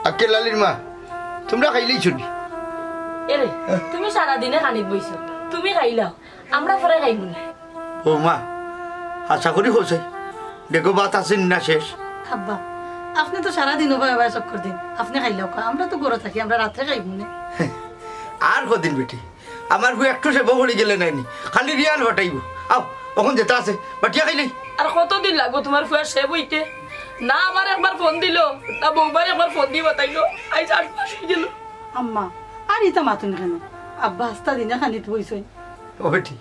আকেলালির মা তোমরা খাইলেই ছুটি এরে তুমি সারা দিনে খানিত বইছো তুমি খাইলাও আমরা পরে খাইব না ও মা আশা করি হচ্ছে দেখো বাত আছে না শেষ আব্বা আপনি তো সারা দিন উভয় উভয় চক্কর দিন আপনি খাইলেও আমরা তো গড়ে থাকি আমরা রাত্রে খাইব না আর কদিন বেটি আমার বউ একটু সে বগড়ি গেলে নাইনি খালি রিয়াল হটাইব আও ওখান যেটা আছে বাটিয়া খাইলেই আর কতদিন লাগবো তোমার ফুয়ার সে বইতে না আমার একবার ফোন দিল না বউবার একবার ফোন দিয়ে বাতাইলো আজ 8 মাস হয়ে গেল আম্মা আর ইতা মাতুন কেন আব্বা হাস্তা দিনে খানিত বইছই ও বেটি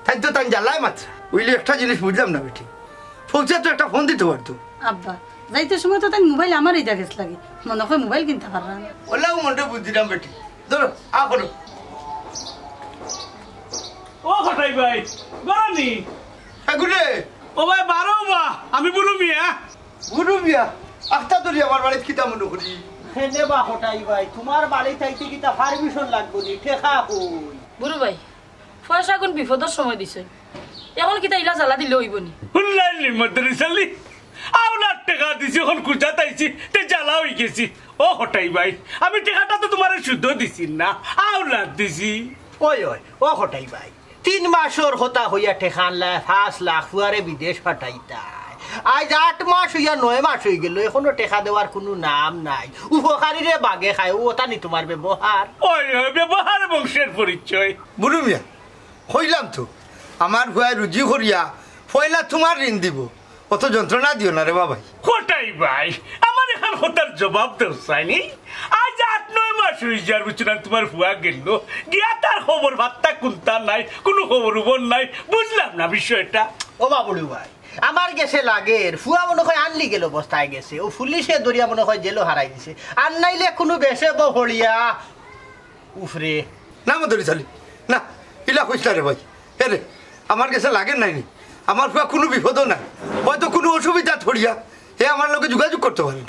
তাই তো তাই জ্বালায় মাত্র ওইলে একটা জিনিস বুঝলাম না বেটি ফৌজা তো একটা ফোন দিতে পারতো আব্বা যাইতে সময় তো তাই মোবাইল আমারই দেখেছ লাগে মনে হয় মোবাইল কিনতে পারলাম না ওলাও মনটা বুঝছিলাম বেটি ধরো আ করো ও হঠাই ভাই গরানি গুরে ও ভাই বারো বা আমি বুড়ো মিয়া গুরু বিয়া আখতা ধরি আমার বাড়িতে কিতা মনে করি হেনে বা হঠাই ভাই তোমার বাড়ি থাইতে কিতা পারমিশন লাগবো নি ঠেকা কই বুড়ো ভাই পয়সা কোন বিপদের সময় দিছে এখন কিতা ইলা জ্বালা দিলে হইব নি হুল্লাইলি মাদ্রাসালি আউলার টাকা দিছি এখন কুজা তাইছি তে জ্বালা হই গেছি ও হঠাই ভাই আমি টাকাটা তো তোমার শুদ্ধ দিছি না আউলাদ দিছি ওই ওই ও হঠাই ভাই 3 মাসের হতা হইয়া ঠেকান লা 5 লাখ ফুয়ারে বিদেশ পাঠাইতা আজ 8 মাস হইয়া 9 মাস হয়ে গেল এখনো টেকা দেওয়ার কোনো নাম নাই উপকারীরে বাগে খায় ওটা নি তোমার ব্যবহার ওই ওই ব্যবহার বংশের পরিচয় বুড়ু মিয়া কইলাম তো আমার ভুয়ায় রুজি করিয়া পয়লা তোমার ঋণ দিব অত যন্ত্রণা দিও না রে বাবাই হঠাই ভাই আমার এখন হতার জবাব দেও চাইনি আজ 8-9 মাস হয়ে যার বুঝছিলাম তোমার ফুয়া গেল গিয়া তার খবর ভাত্তা কোনটা নাই কোনো খবর উবর নাই বুঝলাম না বিষয়টা ও বাবুড়ু ভাই আমার গেছে লাগের ফুয়া মনে হয় আনলি গেল বস্তায় গেছে ও পুলিশে দরিয়া মনে হয় জেলও হারাই দিছে আর নাইলে কোনো বেশে বহড়িয়া উফরে না মধুরি চালি না ইলা কইস না রে ভাই হে রে আমার কাছে লাগেন নাইনি আমার ফুয়া কোনো বিপদও নাই হয়তো কোনো অসুবিধা ধরিয়া হে আমার লোকে যোগাযোগ করতে পারে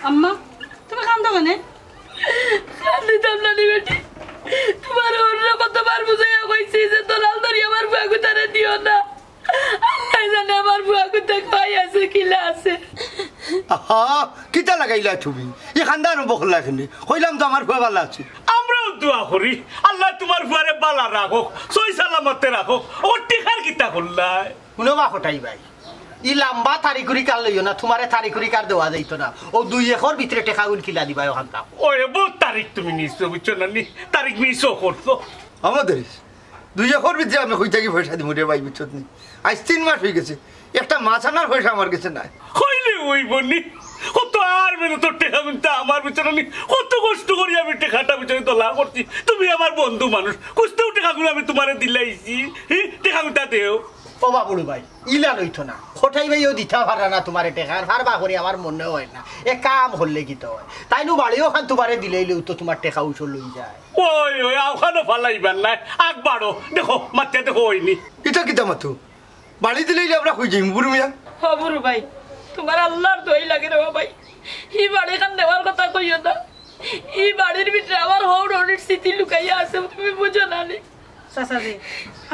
আম্মা তুমি কান্দো কেন দিতাম না বেটি তোমার ওরা কতবার বুঝাইয়া কইছি যে তোলাল ধরি আমার বুয়া গুতারে দিও না আল্লাহ জানে আমার বুয়া গুতা কই আছে কিলা আছে আহা কিতা লাগাইলা তুমি এ খান্দানো বকলা এখানে কইলাম তো আমার ফুয়া ভালো আছে আমরাও দোয়া করি আল্লাহ তোমার ফুয়ারে বালা রাখুক সই সালামতে রাখুক ও টিকার কিতা করলাই শুনো বা হঠাই ভাই ই লম্বা তারিখুরি কার লইও না তোমারে তারিখুরি কার দেওয়া যাইতো না ও 2 একর ভিতরে টেকা গুন কিলা দিবা ওখান তা ওই বহুত তারিখ তুমি নিছো বুঝছো না নি তারিখ মিসও করছো আমাদের 2 একর ভিতরে আমি কই থাকি পয়সা দিব রে ভাই বুঝছো নি আজ 3 মাস হয়ে গেছে একটা মাছ আনার পয়সা আমার কাছে নাই কইলে ওই বনি কত আর মেনে তোর টেকা গুনতে আমার ভিতরে নি কত কষ্ট করি আমি টেকাটা ভিতরে তোলা করছি তুমি আমার বন্ধু মানুষ কষ্টেও টেকা গুলো আমি তোমারে দিলাইছি টেকা গুনটা দেও ও বাবুড়ু ভাই ইলা লইতো না হঠাই ভাই ও দিতা পারা না তোমারে টেকার হারবা করি আমার মনে হয় না এ কাম হলে কি তো হয় তাই নু বাড়িও খান তোমারে দিলেইলেও তো তোমার টেকা উচল লই যায় ওই ওই আওখানো ফালাইবার নাই আগ বাড়ো দেখো মাত্রা দেখো হয়নি এটা কিতা মাতো বাড়ি দিলেই আমরা কই যাই বুড়ু মিয়া ও বুড়ো ভাই তোমার আল্লাহর দই লাগে রে ভাই এই বাড়ি খান দেওয়ার কথা কইও না এই বাড়ির ভিতরে আমার হৌড়ের স্মৃতি লুকাইয়া আছে তুমি বুঝো না নি চাচাজি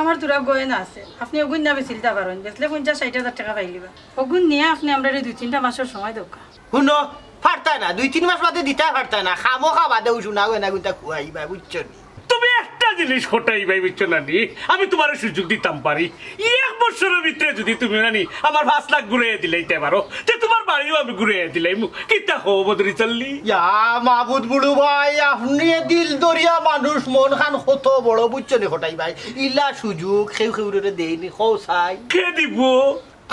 আমার তোরা গয়না আছে আপনি ওগুন না বেচিলতে পারেন বেচলে 50-60 টাকা পাইলিবা ওগুন নিয়ে আপনি আমরা 2-3 মাসের সময় দরকার শুনো ফারতা না 2-3 মাস বাদে দিতা ফারতা না খামো খাবাদে শুনা গয়না গুনটা খুয়াইবা বুঝছো নি তুমি একটা জিনিস হটাই ভাই বুঝছো না নি আমি তোমার সুযোগ দিতাম পারি 1 বছরের ভিতরে যদি তুমি নানি আমার 5 লাখ ঘুরে দিলাইতে পারো তে তোমার বাড়িও আমি ঘুরে দিলাই কিতা হো বদরি চললি ইয়া মাহবুদ বুড়ু ভাই আপনি দিল দরিয়া মানুষ মন খান কত বড় বুঝছো নি হটাই ভাই ইলা সুযোগ খেউ খেউরে দেইনি খো চাই কে দিব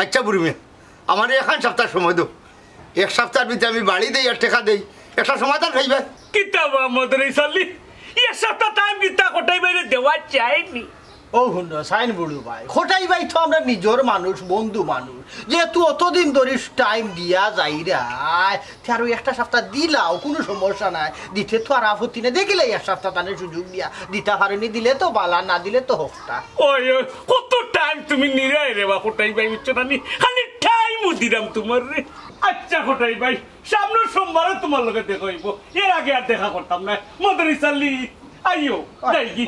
আচ্ছা বুড়ু মিয়া আমার 1 সপ্তাহ সময় দাও 1 সপ্তাহের ভিতরে আমি বাড়ি দেই আর টাকা দেই একটা সমাধান খাইবে কিতা বদরি চললি এক সপ্তাহ টাইম কিতা হটাই বাইরে দেওয়া চাইনি ও হুন্ড সাইন বুড়ু ভাই খোটাই ভাই তো আমরা নিজের মানুষ বন্ধু মানুষ যেহেতু অতদিন ধরে টাইম দিয়া যাই রায় আরো 1 সপ্তাহ দিলাও কোনো সমস্যা নাই দিতে তো আর আপত্তি নেই দেখিলে 1 সপ্তাহ তানের সুযোগ দিয়া দিতে পারেনি দিলে তো বালা না দিলে তো হোকটা ওই কত টাইম তুমি নিরাই রে বা হটাই ভাই বুঝছো না নি খালি টাইমও দিলাম তোমার রে আচ্ছা হটাই ভাই সামনের সোমবারে তোমার লগে দেখা হইব এর আগে আর দেখা করতাম না মদরি চাল্লি আইও যাইগি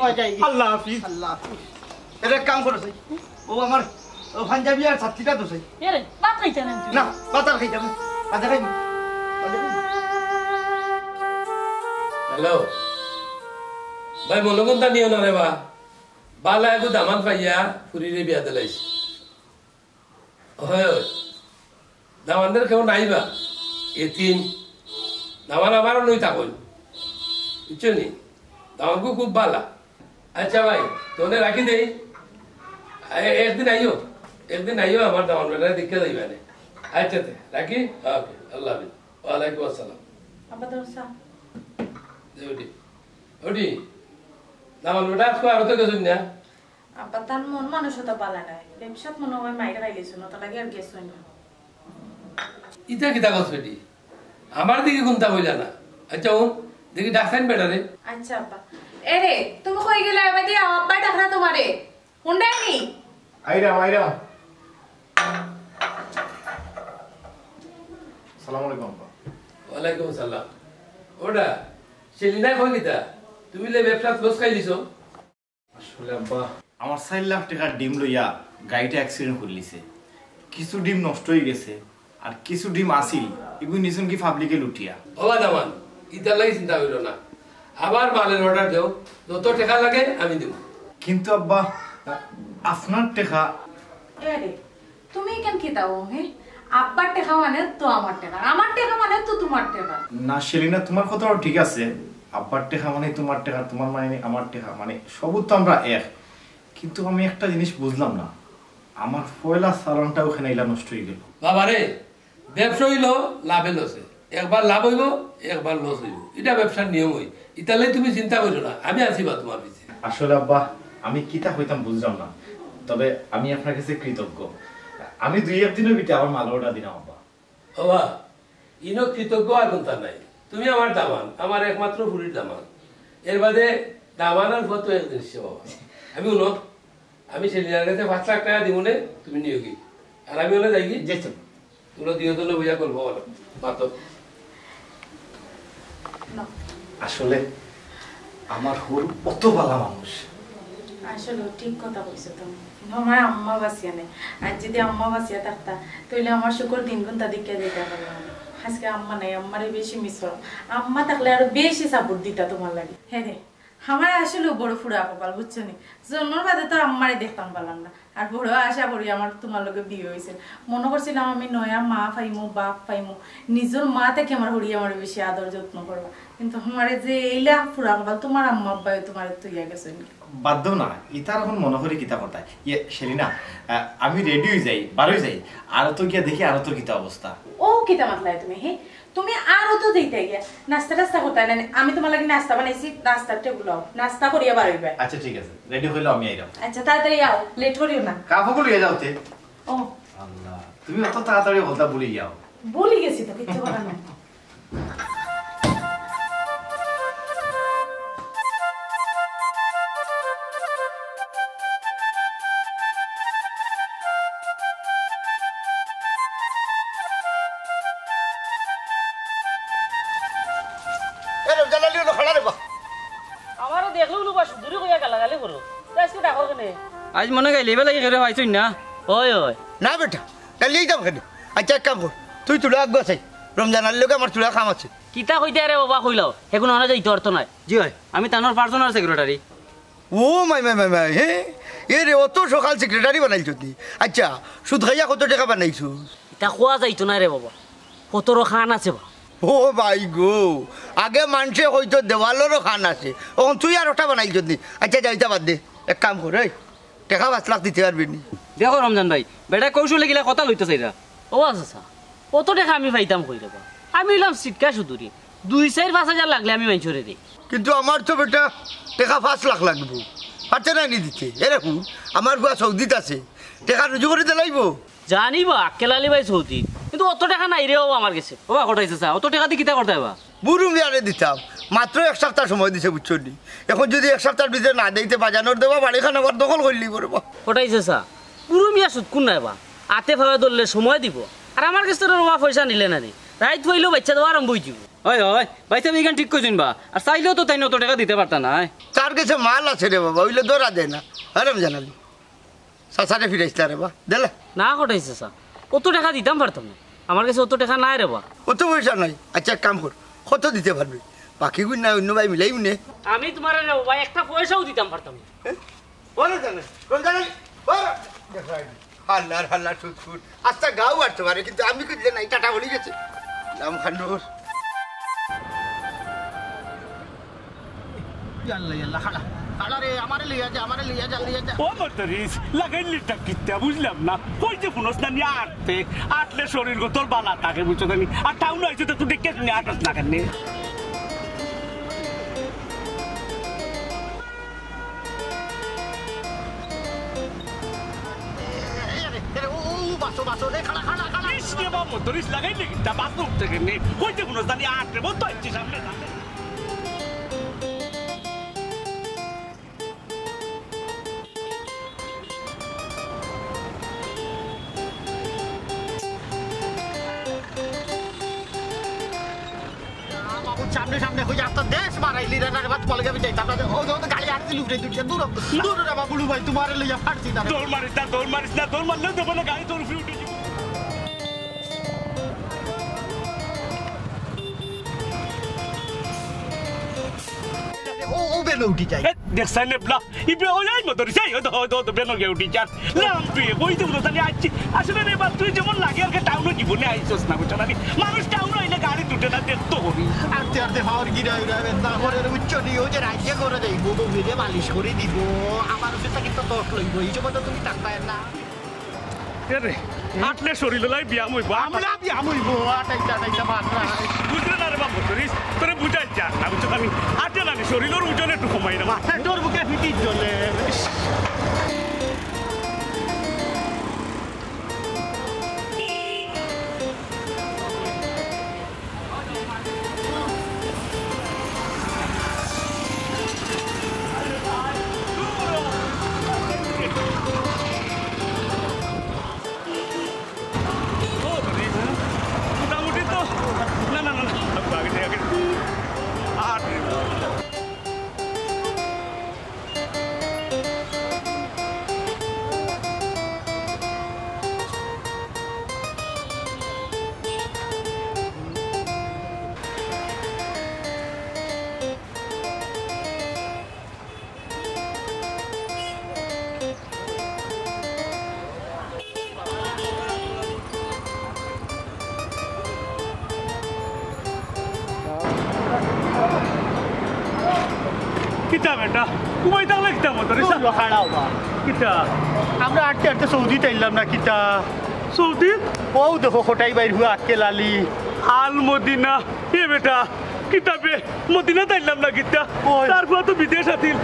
আল্লাহ হাফিজ আল্লাহ হাফিজ এটা কাম করো সাই ও আমার পাঞ্জাবি আর ছাত্রীটা তো সাই এরে ভাত খাইতে না না বাতাল খাইতাম বাতাল খাইবি হ্যালো ভাই মনোগন্তা নিও না রে বা বালা একু দামান পাইয়া ফুরিরে বিয়া দিলাইছি হয় দামানদের কেউ নাইবা এতিম দামান আমারও লই থাকুন বুঝছো নি দামানকু খুব বালা আচ্ছা ভাই তোনে রাখি দেই একদিন আইও আমার দামান বেটা দেখে যাইবা নে আচ্ছা রাখি ওকে আল্লাহ হাফিজ ওয়ালাইকুম আসসালাম আব্বা দরসা ওটি দামান বেটা আজকে আরো তো গেছুন না আব্বা তার মন মানুষতা পালা নাই ব্যবসাত মনে হয় মাইরা রাইলেছ না তো লাগে আর গেছ না ইতা কিতা কথা বেটি আমার দিকে কোনটা হইলা না আচ্ছা ও দেখি ডাক্তার বেটা রে আচ্ছা আব্বা এরে তুমি কই গেলে এবার দিয়া আব্বা ডাকরা তোমারে হুন্ডাইনি আইরা সালাম আলাইকুম আব্বা ওয়ালাইকুম আসসালাম ওটা সেলিনা কই কিতা তুমি লে ব্যবসা ক্লোজ খাই দিছো আসলে আব্বা আমার 4 লাখ টাকার ডিম লইয়া গাড়িটা অ্যাক্সিডেন্ট করলিছে কিছু ডিম নষ্ট হয়ে গেছে আর কিছু ডিম আসিল এগুলো নিছুন কি পাবলিকে লুটিয়া বাবা দামান ইতার লাগি চিন্তা করিও না আবার মালের অর্ডার দেও যত টাকা লাগে আমি দেব কিন্তু আব্বা আপনার টাকা এরে তুমি কেন কি দাও হে আব্বার টাকা মানে তো আমার টাকা মানে তো তোমার টাকা না সেলিনা তোমার কথাও ঠিক আছে আব্বার টাকা মানে তোমার টাকা তোমার মানে আমার টাকা মানে সবই তো আমরা এক কিন্তু আমি একটা জিনিস বুঝলাম না আমার পয়লা সালানটা ওখানে ইলা নষ্ট হয়ে গেল বাবা রে ব্যবসা হইল লাভে লসে একবার লাভ হইব একবার লস হইব এটা ব্যবসার নিয়ম হই ইতালে তুমি চিন্তা করিও না আমি আছি বা তোমার পিছে আসলে আব্বা আমি কিতা হইতাম বুঝলাম না তবে আমি আপনার কাছে কৃতজ্ঞ আমি 2-1 দিনের ভিতরে আমার মাল অর্ডার দিলাম আব্বা বাবা ইনো কৃতজ্ঞ আর কোনটা নাই তুমি আমার দামান আমার একমাত্র ফুরির দামান এর বাদে দামান আর ফটো একদিন বাবা আমি উনো আমি সেলিনার কাছে 5 লাখ টাকা দিব নে তুমি নিও কি আর আমি হলে যাই কি যেতে তোমরা দিও তো বুঝা করবো বলো মাতো আসলে আমার হুর কত ভালো মানুষ আসলে ঠিক কথা কইছো তুমি আমার আম্মা বাসিয়া নেই আর যদি আম্মা বাসিয়া থাকতা তাহলে আমার শুকর দিন গুণ তাদেরকে দিতে পারলাম আজকে আম্মা নাই আম্মারে বেশি মিস করো আম্মা থাকলে আরো বেশি সাপোর্ট দিতা তোমার লাগে হ্যাঁ রে আমার আসলে বড় ফুড়া কপাল বুঝছো নি জন্মের বাদে তো আম্মারে দেখতাম পারলাম না আর বড় আশা করি আমার তোমার লগে বিয়ে হয়েছে মনে করছিলাম আমি নয়া মা পাইমু বাপ পাইমু নিজের মা থেকে আমার হরি আমার বেশি আদর যত্ন করবা কিন্তু আমারে যে এইলা ফুড়া কপাল তোমার আম্মা আব্বাই তোমার তুইয়া গেছে বাধ্য না ইতার এখন মনে করে কিতা কথা ইয়ে সেলিনা আমি রেডি হয়ে যাই বারোই যাই আর তো গিয়া দেখি আর তো কিতা অবস্থা ও কিতা মাতলাই তুমি হে তুমি আরো তো দিতে গিয়া নাস্তা টাস্তা করতে না আমি তোমার লাগি নাস্তা বানাইছি নাস্তার টেবিল নাস্তা করিয়া বাড়াইবে আচ্ছা ঠিক আছে রেডি হইলো আমি আইরাম আচ্ছা তাড়াতাড়ি আও লেট করিও না কাপড় লইয়া যাওতে ও আল্লাহ তুমি অত তাড়াতাড়ি বলতা ভুলে যাও ভুলে গেছি তো কিচ্ছু করার নাই আমারও দেখলো লোবা সুদূরে কইয়া গালাগালি করো আজকে দেখো কেনে আজ মনে গাইলে এবার লাগে ঘরে পাইছই না ওই ওই না বেটা কালিয়ে যাম কেন আচ্ছা এক কাম কর তুই তুলা আগ গাছাই রমজান আলীর লোক আমার তুলা কাম আছে কিতা কইতে আরে বাবা কইলাও এখন অনা যাইতে অর্থ নাই জি হয় আমি তানোর পার্সোনাল সেক্রেটারি ও মাই হে এ রে অত সকাল সেক্রেটারি বানাইছ তুই আচ্ছা সুদ খাইয়া কত টাকা বানাইছো এটা খোয়া যাইতো না রে বাবা কতরো খান আছে বা ও ভাই গো আগে মানুষে হয়তো দেওয়ালেরও খান আছে এখন তুই আর ওটা বানাইছ নি আচ্ছা যাইতা বাদ দে এক কাম কর এই টাকা 5 লাখ দিতে পারবি নি দেখো রমজান ভাই বেটা কৌশলে গিলা কথা লইতে চাইরা ও আচ্ছা কত টাকা আমি পাইতাম কই রে আমি হইলাম সিটকা সুদুরি 2-4-5 হাজার লাগলে আমি মাইছরে দিই কিন্তু আমার তো বেটা টাকা 5 লাখ লাগবো পারছে না নি দিতে এরকম আমার বুয়া সৌদিত আছে টাকা রুজু করে দিলাইব জানি বা কেলালি ভাই সৌদি কিন্তু অত টাকা নাই রে বাবা আমার কাছে বাবা ঘটাইছে স্যার অত টাকা দিয়ে কিতা করতে হবা বুড়ু মিয়ারে দিতাম মাত্র 1 সপ্তাহ সময় দিছে বুঝছো নি এখন যদি 1 সপ্তাহের ভিতরে না দিতে বাজানোর দেবা বাড়িখান আবার দখল করলি করবো ঘটাইছে স্যার পুরো মিয়া সুদ কোন নাই বা আতে ভাবে ধরলে সময় দিব আর আমার কাছে তো বাবা পয়সা নিলে না নি রাইত হইলেও বাচ্চা দেওয়া আরম্ভ হয়ে যাব হয় হয় বাইতে বিজ্ঞান ঠিক কইছেন বা আর চাইলেও তো তাই অত টাকা দিতে পারতা না তার কাছে মাল আছে রে বাবা ওইলে ধরা দেয় না আরাম জানালি সাসারে ফিরাইছিলা রে বা দেলে না ঘটাইছে স্যার অত টাকা দিতাম পারতাম না আমার কাছে অত টাকা নাই রে বা অত পয়সা নাই আচ্ছা এক কাম কর কত দিতে পারবি বাকি গুণ না অন্য ভাই মিলাই নে আমি তোমার ভাই একটা পয়সাও দিতাম পারতাম না। বলে জানে কোন জানেন হাল্লার হাল্লার সুট সুট আচ্ছা গাও আসতে পারে কিন্তু আমি খুঁজলে নাই টাটা বলি গেছে নাম খান্ডুর ইয়াল্লা ইয়াল্লা হালা হালা রে আমারে লিয়া যা ও মতরিস লাগাইলি টাকিটা বুঝলাম না কই যে ফুনস না নি আটলে শরীর গো তোর বালা থাকে বুঝছো জানি আর টাউন আইছে তো তুই দেখে নি আটস না কেন মতরিস লাগাইলি কিটা বাথরুম থেকে নে কই যে ফুনস জানি আটলে বল তো আইছিস সামনে সামনে সামনে সামনে হয়ে যাচ্ছে দেশ মারাইলি রে না বাত বলে যাবি যাইতাম না ও তো গাড়ি আরতি লুটে দুটে দূর দূর রে বাবা বুলু ভাই তোমারে লইয়া ফাটছি না দৌড় মারিস না দৌড় মারলে দেবো না গাড়ি তোর উঠে উঠে ও বেলো উঠি যাই দেখছেন এবলা ইবে ওই মতরিস এই তো বেনো গে উঠি যান লাম্পি কই তো জানি আইছি আসলে রে বাপ তুই যেমন লাগে আর টাউনে জীবনে আইছস না বুঝছ না মানুষ টাউনে আইলে গাড়ি টুটে না দেখতো হবি আরতে আরতে হাওয়ার গিরা উড়াবে না করে উচ্চ নিও যে রাজ্য করে দেব বউরে মালিশ করে দিব আমার সেটা কিন্তু দোষ লইব এই জন্য তুমি তাকায় না রে আটলে শরীর লাই বিয়াম হইব আমরা বিয়াম হইব আটাইটা মাত্রা বুঝলে না রে বাপ মতরিস তোরে বুঝাই যা না বুঝছ আমি আটলে না শরীরের ওজন একটু কমাই না তোর বুকে ফিটি চলে মোটামুটি তো না না না আগে আট কিতা বেটা কুমাই তাহলে কিতা মতো রে খাড়াও বা কিতা আমরা আটতে আটতে সৌদি তাইলাম না কিতা সৌদি ও দেখো খোটাই বাইর হুয়া আটকে লালি আল মদিনা এ বেটা কিতাবে মদিনা তাইলাম না কিতা তারপর তো বিদেশ আতিল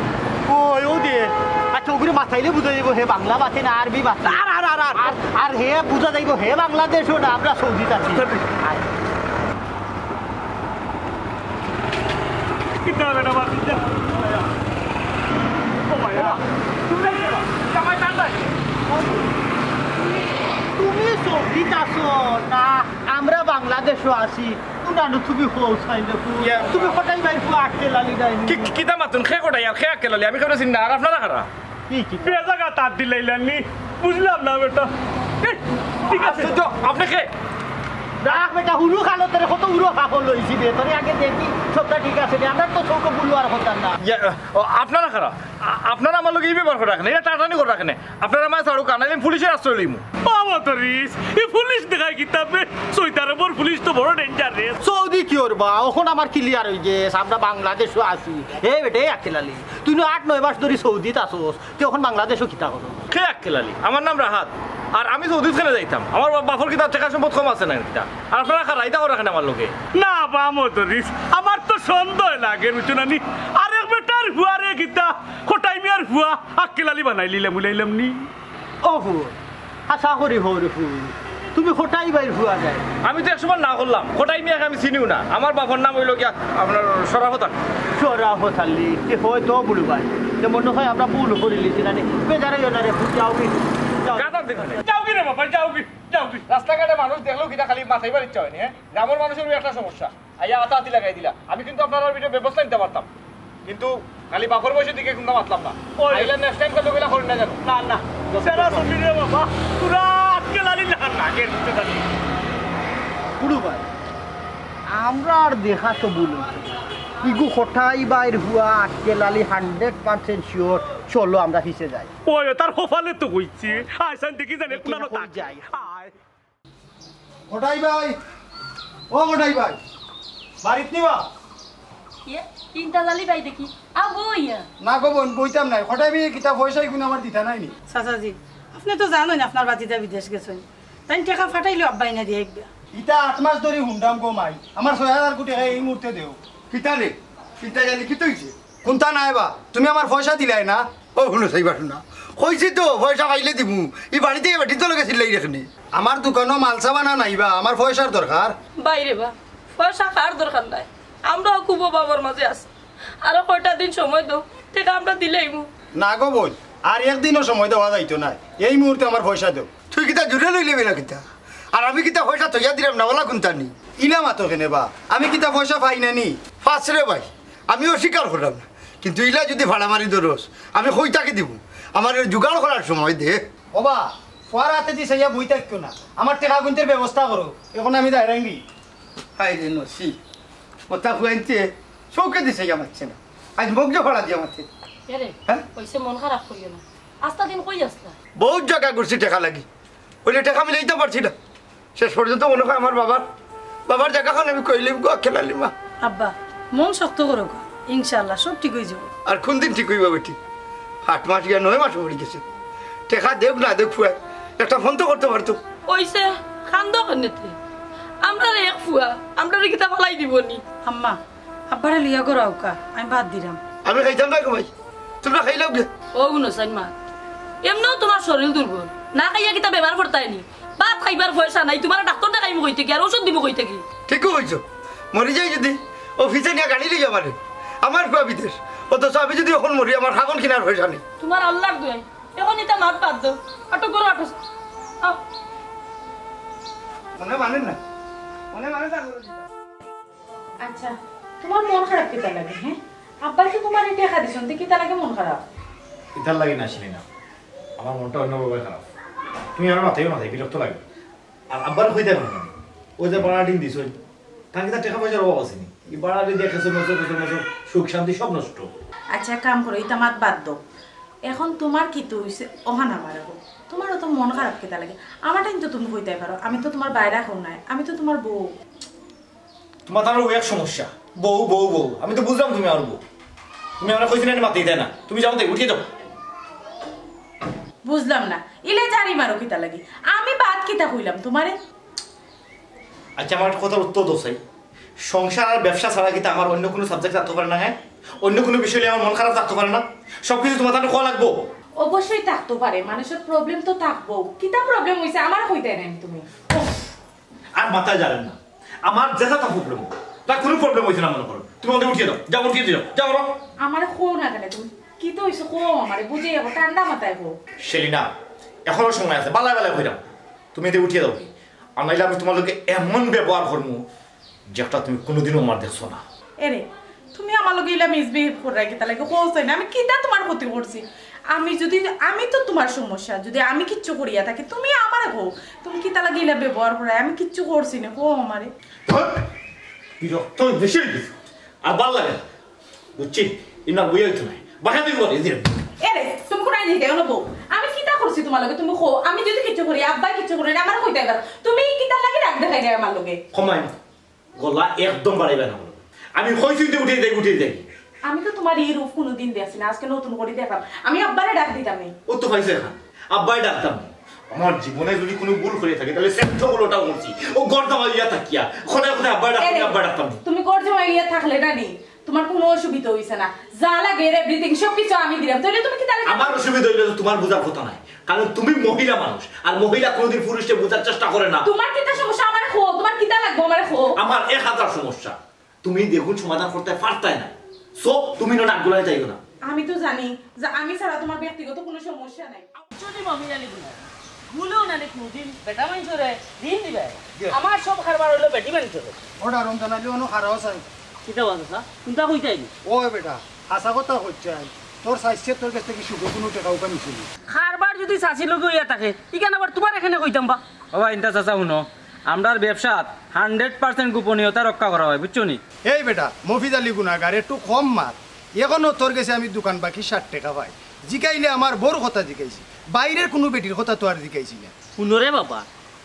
ওই ও দে আচ্ছা ওগুলো মাথাইলে বুঝা যাইব হে বাংলা বাতে না আরবি বাতে আর হে বুঝা যাইব হে বাংলাদেশও না আমরা সৌদিতে আছি কিতা বেটা বাতিল ও মায়া তুমি জামাই টান্ডাই তুমি সৌদিতে আছো না আমরা বাংলাদেশও আছি তুমি তুমি খোটাই বাইর হুয়া আটকে লালি যাইনি কিতা মাতুন খে কোটাই আর খে আকেলালি আমি কেন চিন্তা আর আপনারা খারা কি বেজাগা তার দিলাইলানি বুঝলাম না বেটা ঠিক আছে তো আপনি খে রাখ বেটা হুলু খালো তোর কত উড়ো খাবো লইছি বে তোরে আগে দেখি সবটা ঠিক আছে আমরা তো চৌক বুলু আর হতাম না আপনারা খারা আপনারা আমার লোক এই ব্যবহার করে রাখেন এটা টাটানি করে রাখেন আপনারা মাছ আরো কানাইলে পুলিশের আশ্রয় লইমু মতরিস এই পুলিশ দেখায় কিতাবে সৈতার উপর পুলিশ তো বড় ডেঞ্জার রে সৌদি কি করবা এখন আমার ক্লিয়ার হয়ে যে আমরা বাংলাদেশও আছি হে বেটে আকেলালি তুই 8-9 মাস ধরে সৌদিতে আসোস তুই এখন বাংলাদেশও কিতা করো খে আকেলালি আমার নাম রাহাত আর আমি সৌদি খেলে যাইতাম আমার বাপর কিতা টাকা সম্পদ কম আছে না কিতা আর আপনারা খারা এটা করে রাখেন আমার লোকে না বা মতরিস আমার তো সন্দেহ লাগে রুচনানি আরে বেটার হুয়ারে কিতা খোটাই মিয়ার হুয়া আকেলালি বানাই লিলাম উলাইলাম নি ওহো আশা করি হরে ফুল তুমি খোটাই বাইর হুয়া যায় আমি তো একসময় না করলাম খোটাই মিয়াকে আমি চিনিও না আমার বাবার নাম হইল গিয়া আপনার সরাফতান সরাফত আলী হয়তো বলু ভাই মনে হয় আমরা ভুল করে লিছি না বেজারে জনারে যাও কি যাও কি রে বাবা যাও কি রাস্তাঘাটে মানুষ দেখলো কিনা খালি মাথাইবার ইচ্ছা হয়নি হ্যাঁ গ্রামের মানুষের একটা সমস্যা আইয়া আতাহাতি লাগাই দিলা আমি কিন্তু আপনার ভিডিও ব্যবস্থা নিতে পারতাম কিন্তু খালি বাপর বয়সের দিকে কিন্তু মাতলাম না আইলে নেক্সট টাইম কত গেলা করেন না জানো না না সেরা সবি রে বাবা পুরা আকেলালি লাগে পুরু ভাই আমরা আর দেখা তো ভুল ইগু খোটাই বাইর হুয়া আজকে লালি 100% শিওর চলো আমরা ফিসে যাই ওই তার কপালে তো কইছি আইসান দেখি জানে কোন না যাই আয় ওটাই ভাই ও ওটাই ভাই বাড়িত নিবা তিনটা জালি পাই দেখি বইয়া না গো বোন বইতাম নাই ওটাই বি কিতা পয়সা গুণ আমার দিতা নাই নি চাচাজি আপনি তো জানেন আপনার বাতিটা বিদেশ গেছেন তাই টাকা ফাটাইলে আব্বাই না দিয়ে ইটা 8 মাস ধরে হুন্ডাম গো মাই আমার 6000 কোটি টাকা এই মুহূর্তে দেও কিতা রে কিতা জানি কি তইছে কোনটা নাই বা তুমি আমার পয়সা দিলাই না ও শুনো সাইবা শুনা কইছি তো পয়সা পাইলে দিমু এই বাড়িতে বেটি তো লগে ছিলাই রাখনি আমার দোকানও মাল সাবানা নাইবা আমার পয়সার দরকার বাইরে বা পয়সা কার দরকার নাই আমরাও খুব বাবার মাঝে আছি আরো কয়টা দিন সময় দাও টাকা আমরা দিলেই না গো বল আর একদিনও সময় দেওয়া যাইতো না এই মুহূর্তে আমার পয়সা দেও তুই কিতা জুড়ে লই লেবে না কিতা আর আমি কিতা পয়সা তৈয়া দিলাম না বলা কোনটা নি ইলা মাতো কেনে বা আমি কিতা পয়সা পাই না নি ফাঁস রে ভাই আমি অস্বীকার করলাম না কিন্তু ইলা যদি ভাড়া মারি দরস আমি কইটাকে দিব আমার জোগাড় করার সময় দে ওবা ফোয়ার হাতে দিছে ইয়া বই থাকতো না আমার টাকা গুনতে ব্যবস্থা করো এখন আমি দাঁড়াইঙ্গি হাই রে নসি কথা ফুয়াইতে চৌকে দিছে ইয়া মারছে না আজ মুখ যে ভাড়া দিয়া মারছে হ্যাঁ কইছে মন খারাপ করিও না আস্তা দিন কই আসলা বহুত জায়গা করছি টাকা লাগি ওইটা টাকা আমি লইতে পারছি না শেষ পর্যন্ত মনে হয় আমার বাবার জায়গাখান আমি কইলিম গো খেলালি মা আব্বা মন শক্ত করো ইনশাআল্লাহ সব ঠিক হয়ে যাবে আর কোন দিন ঠিক হইবা বেটি 8 মাস গিয়া 9 মাস পড়ে গেছে টাকা দেখ না দেখ ফুয়া একটা ফোন তো করতে পারতো কইছে খান্দ কনেতে আমরা এক ফুয়া আমরা কিতা ফালাই দিবনি আম্মা আব্বারে লিয়া করো কা আমি বাদ দিলাম আমি খাইতাম না ভাই তোমরা খাইলাও গে ও গুনসাইন মা এমনও তোমার শরীর দুর্বল না খাইয়া কিতা ব্যবহার করতাইনি ভাত খাইবার পয়সা নাই তোমার ডাক্তার দেখাইমু কইতে কি আর ওষুধ দিব কইতে কি ঠিক কইছো মরি যাই যদি অফিসে নিয়ে গাড়ি লই যাবারে আমার ফুয়া বিদেশ অথচ আমি যদি এখন মরি আমার খাগন কিনার পয়সা নেই তোমার আল্লাহর দোয়াই এখন এটা মাত বাদ দাও আটো করো আটো মনে মানেন না মনে মানে না আচ্ছা তোমার মন খারাপ কিতা লাগে হ্যাঁ আব্বা কি তোমার এটা টাকা দিছন তে কিতা লাগে মন খারাপ ইতার লাগে না Salina আমার মনটা অন্যভাবে খারাপ তুমি আমার মাথায় বিরক্ত লাগে আর আব্বার কইতে পারো না ওই যে বাড়া দিন দিছই তার কি টাকা পয়সার অভাব আছে নি এই বাড়া দিয়ে দেখেছো নজর সুখ শান্তি সব নষ্ট আচ্ছা কাম করো এটা মাত বাদ দাও এখন তোমার কি তো হইছে ওহান আমার তোমারও তো মন খারাপ কিতা লাগে আমারটাই তো তুমি কইতে পারো আমি তো তোমার বাইরে খাও নাই আমি তো তোমার বউ তোমার তার এক সমস্যা বউ আমি তো বুঝলাম তুমি আর বউ তুমি আমরা কইছি না মাথায় দেয় না তুমি যাও দেখ উঠিয়ে যাও বুঝলাম না ইলে জানি মারো কিতা লাগে আমি বাদ কিতা কইলাম তোমারে আচ্ছা আমার কথার উত্তর দোসাই সংসার আর ব্যবসা ছাড়া কি আমার অন্য কোনো সাবজেক্ট থাকতে পারে না হ্যাঁ অন্য কোনো বিষয় নিয়ে আমার মন খারাপ থাকতে পারে না সবকিছু তোমার তাহলে কোয়া লাগবো অবশ্যই থাকতে পারে মানুষের প্রবলেম তো থাকবো কিতা প্রবলেম হইছে আমার কইতে নাই তুমি আর মাথায় জানেন না আমার যেটা তা প্রবলেম তার কোনো প্রবলেম হইছে না মনে করো তুমি আমাকে উঠিয়ে দাও যাও উঠিয়ে দিও যাও বলো আমার খো না কেন তুমি কি তো হইছে খো আমারে বুঝে যাবো ঠান্ডা মাথায় খো Salina এখনো সময় আছে বালা কইরাম তুমি এতে উঠিয়ে দাও আর নাইলে আমি তোমার লোকে এমন ব্যবহার করবো যেটা তুমি কোনোদিনও আমার দেখছো না এরে তুমি আমার লগে ইলা মিসবিহেভ করে রাখি তাহলে কোসই না আমি কিটা তোমার ক্ষতি করছি আমি তো তোমার সমস্যা যদি আমি কিচ্ছু করিয়া থাকি তুমি আমারে কো তুমি কি তালা গিলা ব্যবহার করে আমি কিচ্ছু করছি না কো আমারে বিরক্ত বেশি আর ভাল লাগে বুঝছি ইনা বই হইতো না বাসা দিব এরে তুমি কোনাই দিতে না বউ আমি কিটা করছি তোমার লগে তুমি কো আমি যদি কিচ্ছু করি আব্বা কিচ্ছু করে না আমার কইতে পারো তুমি কিটা লাগি রাখ দেখাই যায় আমার লগে কমাই গলা একদম বাড়াইবে না আমি কইছি উঠিয়ে দেই আমি তো তোমার এই রূপ কোনোদিন দেখছি না আজকে নতুন করে দেখলাম আমি আব্বারে ডাক দিতাম ও তো পাইছে এখন আব্বাই ডাকতাম আমার জীবনে যদি কোনো ভুল করে থাকে তাহলে সেদ্ধ বলোটা বলছি ও গর্দা মাইয়া থাকিয়া খোদা আব্বাই ডাকতাম তুমি গর্দা মাইয়া থাকলে না নি তোমার কোনো অসুবিধা হইছে না যা লাগে এভরিথিং সবকিছু আমি দিলাম তাহলে তুমি কি তাহলে আমার অসুবিধা হইলে তো তোমার বোঝার কথা নাই কারণ তুমি মহিলা মানুষ আর মহিলা কোনোদিন পুরুষকে বোঝার চেষ্টা করে না তোমার কিটা সমস্যা আমার খো তোমার কিটা লাগবে আমার খো আমার 1000 সমস্যা তুমি দেখুন সমাধান করতে পারতাই না সো তুমি না নাকগুলাই যাইও না আমি তো জানি যে আমি ছাড়া তোমার ব্যক্তিগত কোনো সমস্যা নাই যদি মহিলা লিখুন ভুলেও না লিখুন দিন বেটা মানুষরে দিন দিবে আমার সব খারবার হইলো বেটি মানুষরে ওটা রমজান আলী অনু খারাপ আছে কিতা বাজা চিন্তা কইতে আইনি ও বেটা হাসা কথা হচ্ছে তোর সাইজে তোর কাছ থেকে শুধু কোনো টাকা উপায় নিছিল খারবার যদি চাচি লগে হইয়া থাকে ইখান আবার তোমার এখানে কইতাম বা বাবা ইন্টা চাচা শুনো আমরার ব্যবসাত 100% গোপনীয়তা রক্ষা করা হয় বুঝছো নি? এই বেটা মফিজ আলী গুনাগার একটু কম মার, এখনো তোর গেছে আমি দোকান বাকি 60 টাকা পাই। জিকাইলে আমার বড় কথা জিকাইছি, বাইরের কোনো বেটির কথা তো আর জিকাইছি না। শুনরে বাবা,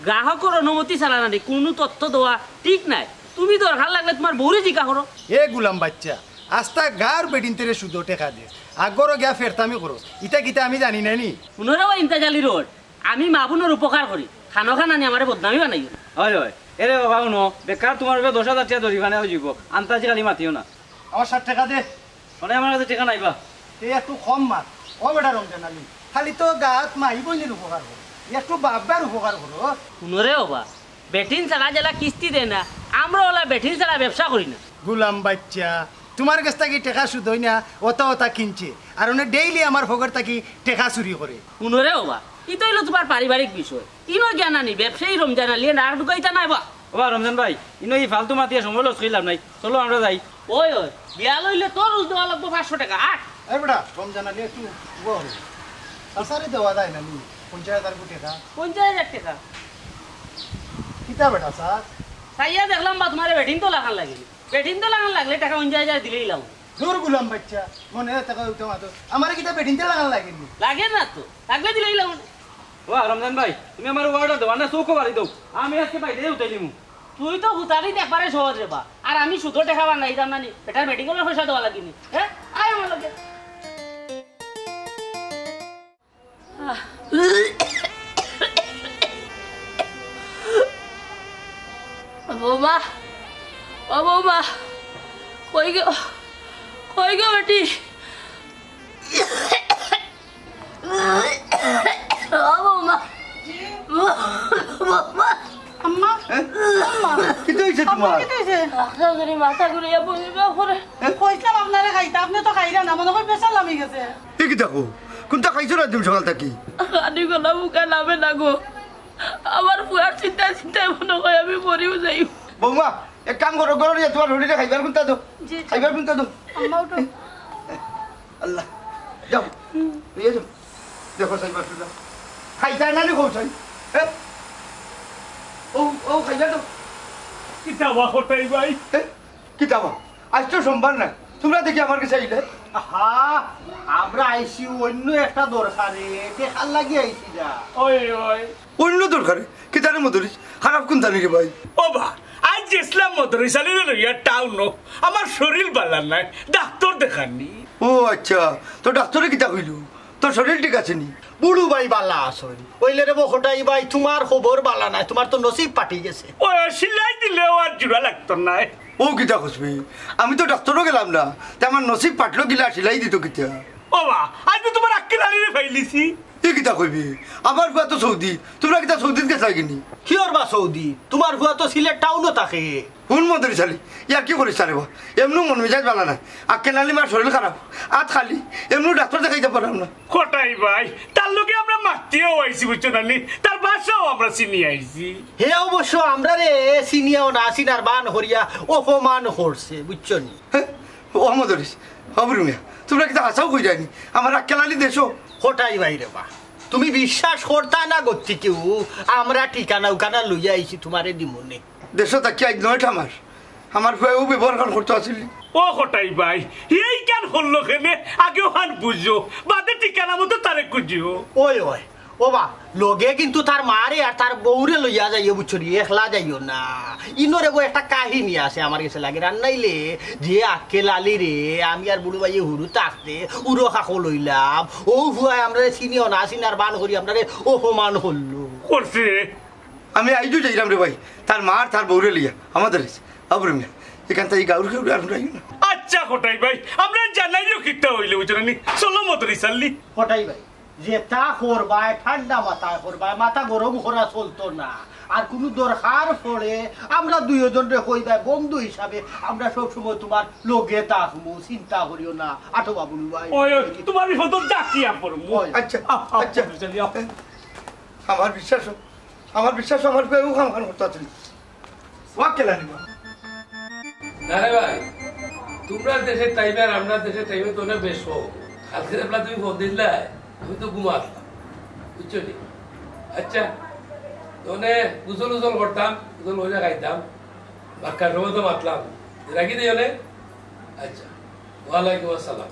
গ্রাহকের অনুমতি ছাড়া না কোনো তথ্য দেওয়া ঠিক নাই। তুমি দরকার লাগলে তোমার বউরে জিজ্ঞা করো। এ গুলাম বাচ্চা, আস্তা গার বেটিন তেরে শুধু টেকা দে, আগরও গিয়া ফেরতামি করো, ইটা কিতা আমি জানি না নি। শুনরে ও ইন্তাজালি রোড, আমি মা বোনের উপকার করি, খানো খানা নি আমার বদনামি বানাই। হয় হয়, এরে বাবা শুনো, বেকার তোমার 10,000 টাকা জরিমানা হয়ে যাব, আন্তাজি খালি মাতিও না। আমার 60 টাকা দে। মানে আমার কাছে টাকা নাইবা। এই একটু কম মার, ও বেটা রমজান আলী, খালি তো গাত মাই বইনের উপকার করো, একটু বাবার উপকার করো। শুনরে বাবা, বেটিন ছাড়া জেলা কিস্তি দেয় না, আমরা ওলা বেটিন ছাড়া ব্যবসা করি না। গুলাম বাচ্চা, তোমার কাছ থেকে টেকা শুধ হয় না, ওটা ওটা কিনছে, আর উনি ডেইলি আমার ফগর থাকি টেকা চুরি করে। শুনরে বাবা, ইতো হইলো তোমার পারিবারিক বিষয়, ইনো জ্ঞান আনি ব্যবসায়ী রমজান আলী না ঢুকাইতা নাই বা। বাবা রমজান ভাই, ইনো এই ফালতু মাতিয়া সময় লস কইলাম নাই, চলো আমরা যাই। ওই ওই বিয়া লইলে তোর রোজ দেওয়া লাগবো 500 টাকা। আট এই বেটা রমজান আলী একটু বল, আসারে দেওয়া যায় না নি 50,000 টাকা। 50,000 টাকা কিতা বেটা স্যার? তাইয়া দেখলাম বা তোমার বেটিন তো লাগান লাগেনি, বেটিন তো লাগান লাগলে টাকা 50,000 দিলেই লাগ। দূর গুলাম বাচ্চা, মনে টাকা উঠে মাতো, আমার কিতা বেটিনতে লাগান লাগেনি। লাগে না তো, লাগলে দিলেই লাগ। ও রমজান ভাই, তুমি আমার অর্ডার দাও না, চৌকো বাড়ি দাও, আমি আজকে বাইরে উঠাই দিমু। তুই তো হুতারি দেখবারে সহজ রে বা, আর আমি শুধু টাকা বানাই দাম না নি, বেটার মেডিকেলের পয়সা দেওয়া লাগিনি। হ্যাঁ আয় আমার লগে। বৌমা, ও বৌমা, কই গো বেটি? ও বৌমা, আম্মা কি হইছে তোমার? কি হইছে? মাথা ঘুরিয়া বসিবা পরে কইছিলাম আপনারে খাইতে, আপনি তো খাইরা না, মনে হয় পেশা লামি গেছে। এ কি দেখো, কোনটা খাইছো না তুমি সকাল থাকি? আনি গলা মুখে নামে না গো, আমার পুয়ার চিন্তায় মনে হয় আমি মরিও যাই। বৌমা এক কাম করো, গরো নিয়ে তোমার রুটিটা খাইবার কোনটা দাও, খাইবার কোনটা দাও। আম্মা উঠো। আল্লাহ যাও নিয়ে যাও, দেখো খাইবার কোনটা খাইতা না নি কৌছাই। হ্যাঁ ও খাইবার দাও। কিতা বা কোটাই ভাই? কিতাবা আজ তো সোমবার না, তোমরা দেখি আমার কাছে আইলে। আহা, আমরা আইসি অন্য একটা দরকারে, দেখার লাগি আইসি না। ওই ওই অন্য দরকারে কিতারে মধুরিস খারাপ কোনটা নাকি ভাই? ও বা, আজ ইসলাম মদরিসালি লইয়া টাউন, আমার শরীর বালা নাই, ডাক্তার দেখাননি। ও আচ্ছা, তো ডাক্তারে কিতা কইল? তোর শরীর ঠিক আছে নি? বুড়ু ভাই বালা আসল ওইলে রে বখটাই ভাই, তোমার খবর বালা নাই, তোমার তো নসিব পাটি গেছে। ও সিলাই দিলেও আর জোড়া লাগতো নাই। ও কিতা খুঁজবি, আমি তো ডাক্তারও গেলাম না, তা আমার নসিব পাটলো গিলা সিলাই দিত কিতা। ও বা, আজ তো তোমার আক্কেল আনিরে ফাইলিছি। এ কিতা কইবি, আমার বুয়া তো সৌদি, তোমরা কিতা সৌদিত গেছা কিনি? কি ওর বা সৌদি, তোমার হুয়া তো সিলেট টাউনও থাকে। কোন মন্দির চালি ইয়ার কি করিস রে বা, এমনি মন মেজাজ বালা নাই, আক্কেল আলি মার শরীর খারাপ, আত খালি এমনি ডাক্তার দেখাইতে পারলাম না। কোটাই ভাই, তার লোকে আমরা মাতিও আইছি বুঝছো নানি, তার বাসাও আমরা চিনি আইছি। হে অবশ্য আমরা রে সিনিয়াও না, সিনার বান হরিয়া অপমান করছে বুঝছো নি। হ্যাঁ ও মদরিস অবরুমিয়া, তোমরা কিতা আশাও কই যায়নি আমার আক্কেল আলি দেশো। হটাই বাইরে বা, তুমি বিশ্বাস করতা না গতি কেউ, আমরা ঠিকানা উকানা লইয়া আইছি তোমারে দিমনে। দেশো তাকি আজ 9টা মাস আমার ফুয়াও ব্যবহার করতে আসিলি। ও কোটাই ভাই, এই কেন হলো কেনে আগেও হান বুঝো, বাদে ঠিকানা মতো তারে খুঁজিও। ওই ওই ও বা, লগে কিন্তু তার মারে আর তার বউরে লইয়া যাইও বুঝছো নি, একলা যাইও না। ইনরে বউ একটা কাহিনী আছে আমার কাছে লাগে, রান্নাইলে যে আক্কেল আলি রে আমি আর বুড়ো ভাই হুরু থাকতে উড়ো খাকো লইলাম, ও ভুয়াই আমরা চিনিও না, চিনার বান করি আমরা অপমান হল্লো করছে। আমি আইজু যাইলাম রে ভাই, তার মার তার বউরে লিয়া আমাদের অবরুমিয়া, এখান থেকে গাউর গাউর আর না। আচ্ছা কোটাই ভাই, আমরা জানাইও কিতা হইলে বুঝছো নানি, চলো মদরিসালি। হটাই ভাই, যেটা করবায় ঠান্ডা মাথায় করবায়, মাথা গরম করা চলতো না। আর কোনো দরকার পড়ে আমরা দুইজন রে হই যায় বন্ধু হিসাবে, আমরা সবসময় তোমার লগে থাকবো, চিন্তা করিও না। আটো বাবু ভাই, ওই তোমার বিপদ ডাকিয়া পড়বো। আচ্ছা আচ্ছা, আমার বিশ্বাস আমার ফুয়াও খাম খান করতে আসিলি ওয়াক্কেল আলি। না রে ভাই, তোমরা দেশের টাইমে আর আমরা দেশের টাইমে তো না বেশ হোক। কালকে আপনার তুমি ফোন দিলে আমি তো ঘুমাতাম বুঝছো নি। আচ্ছা তোনে উজল উজল করতাম উজল হয়ে খাইতাম বাক্কার সময় তো মাতলাম রাখি দিও নে আচ্ছা ওয়ালাইকুম আসসালাম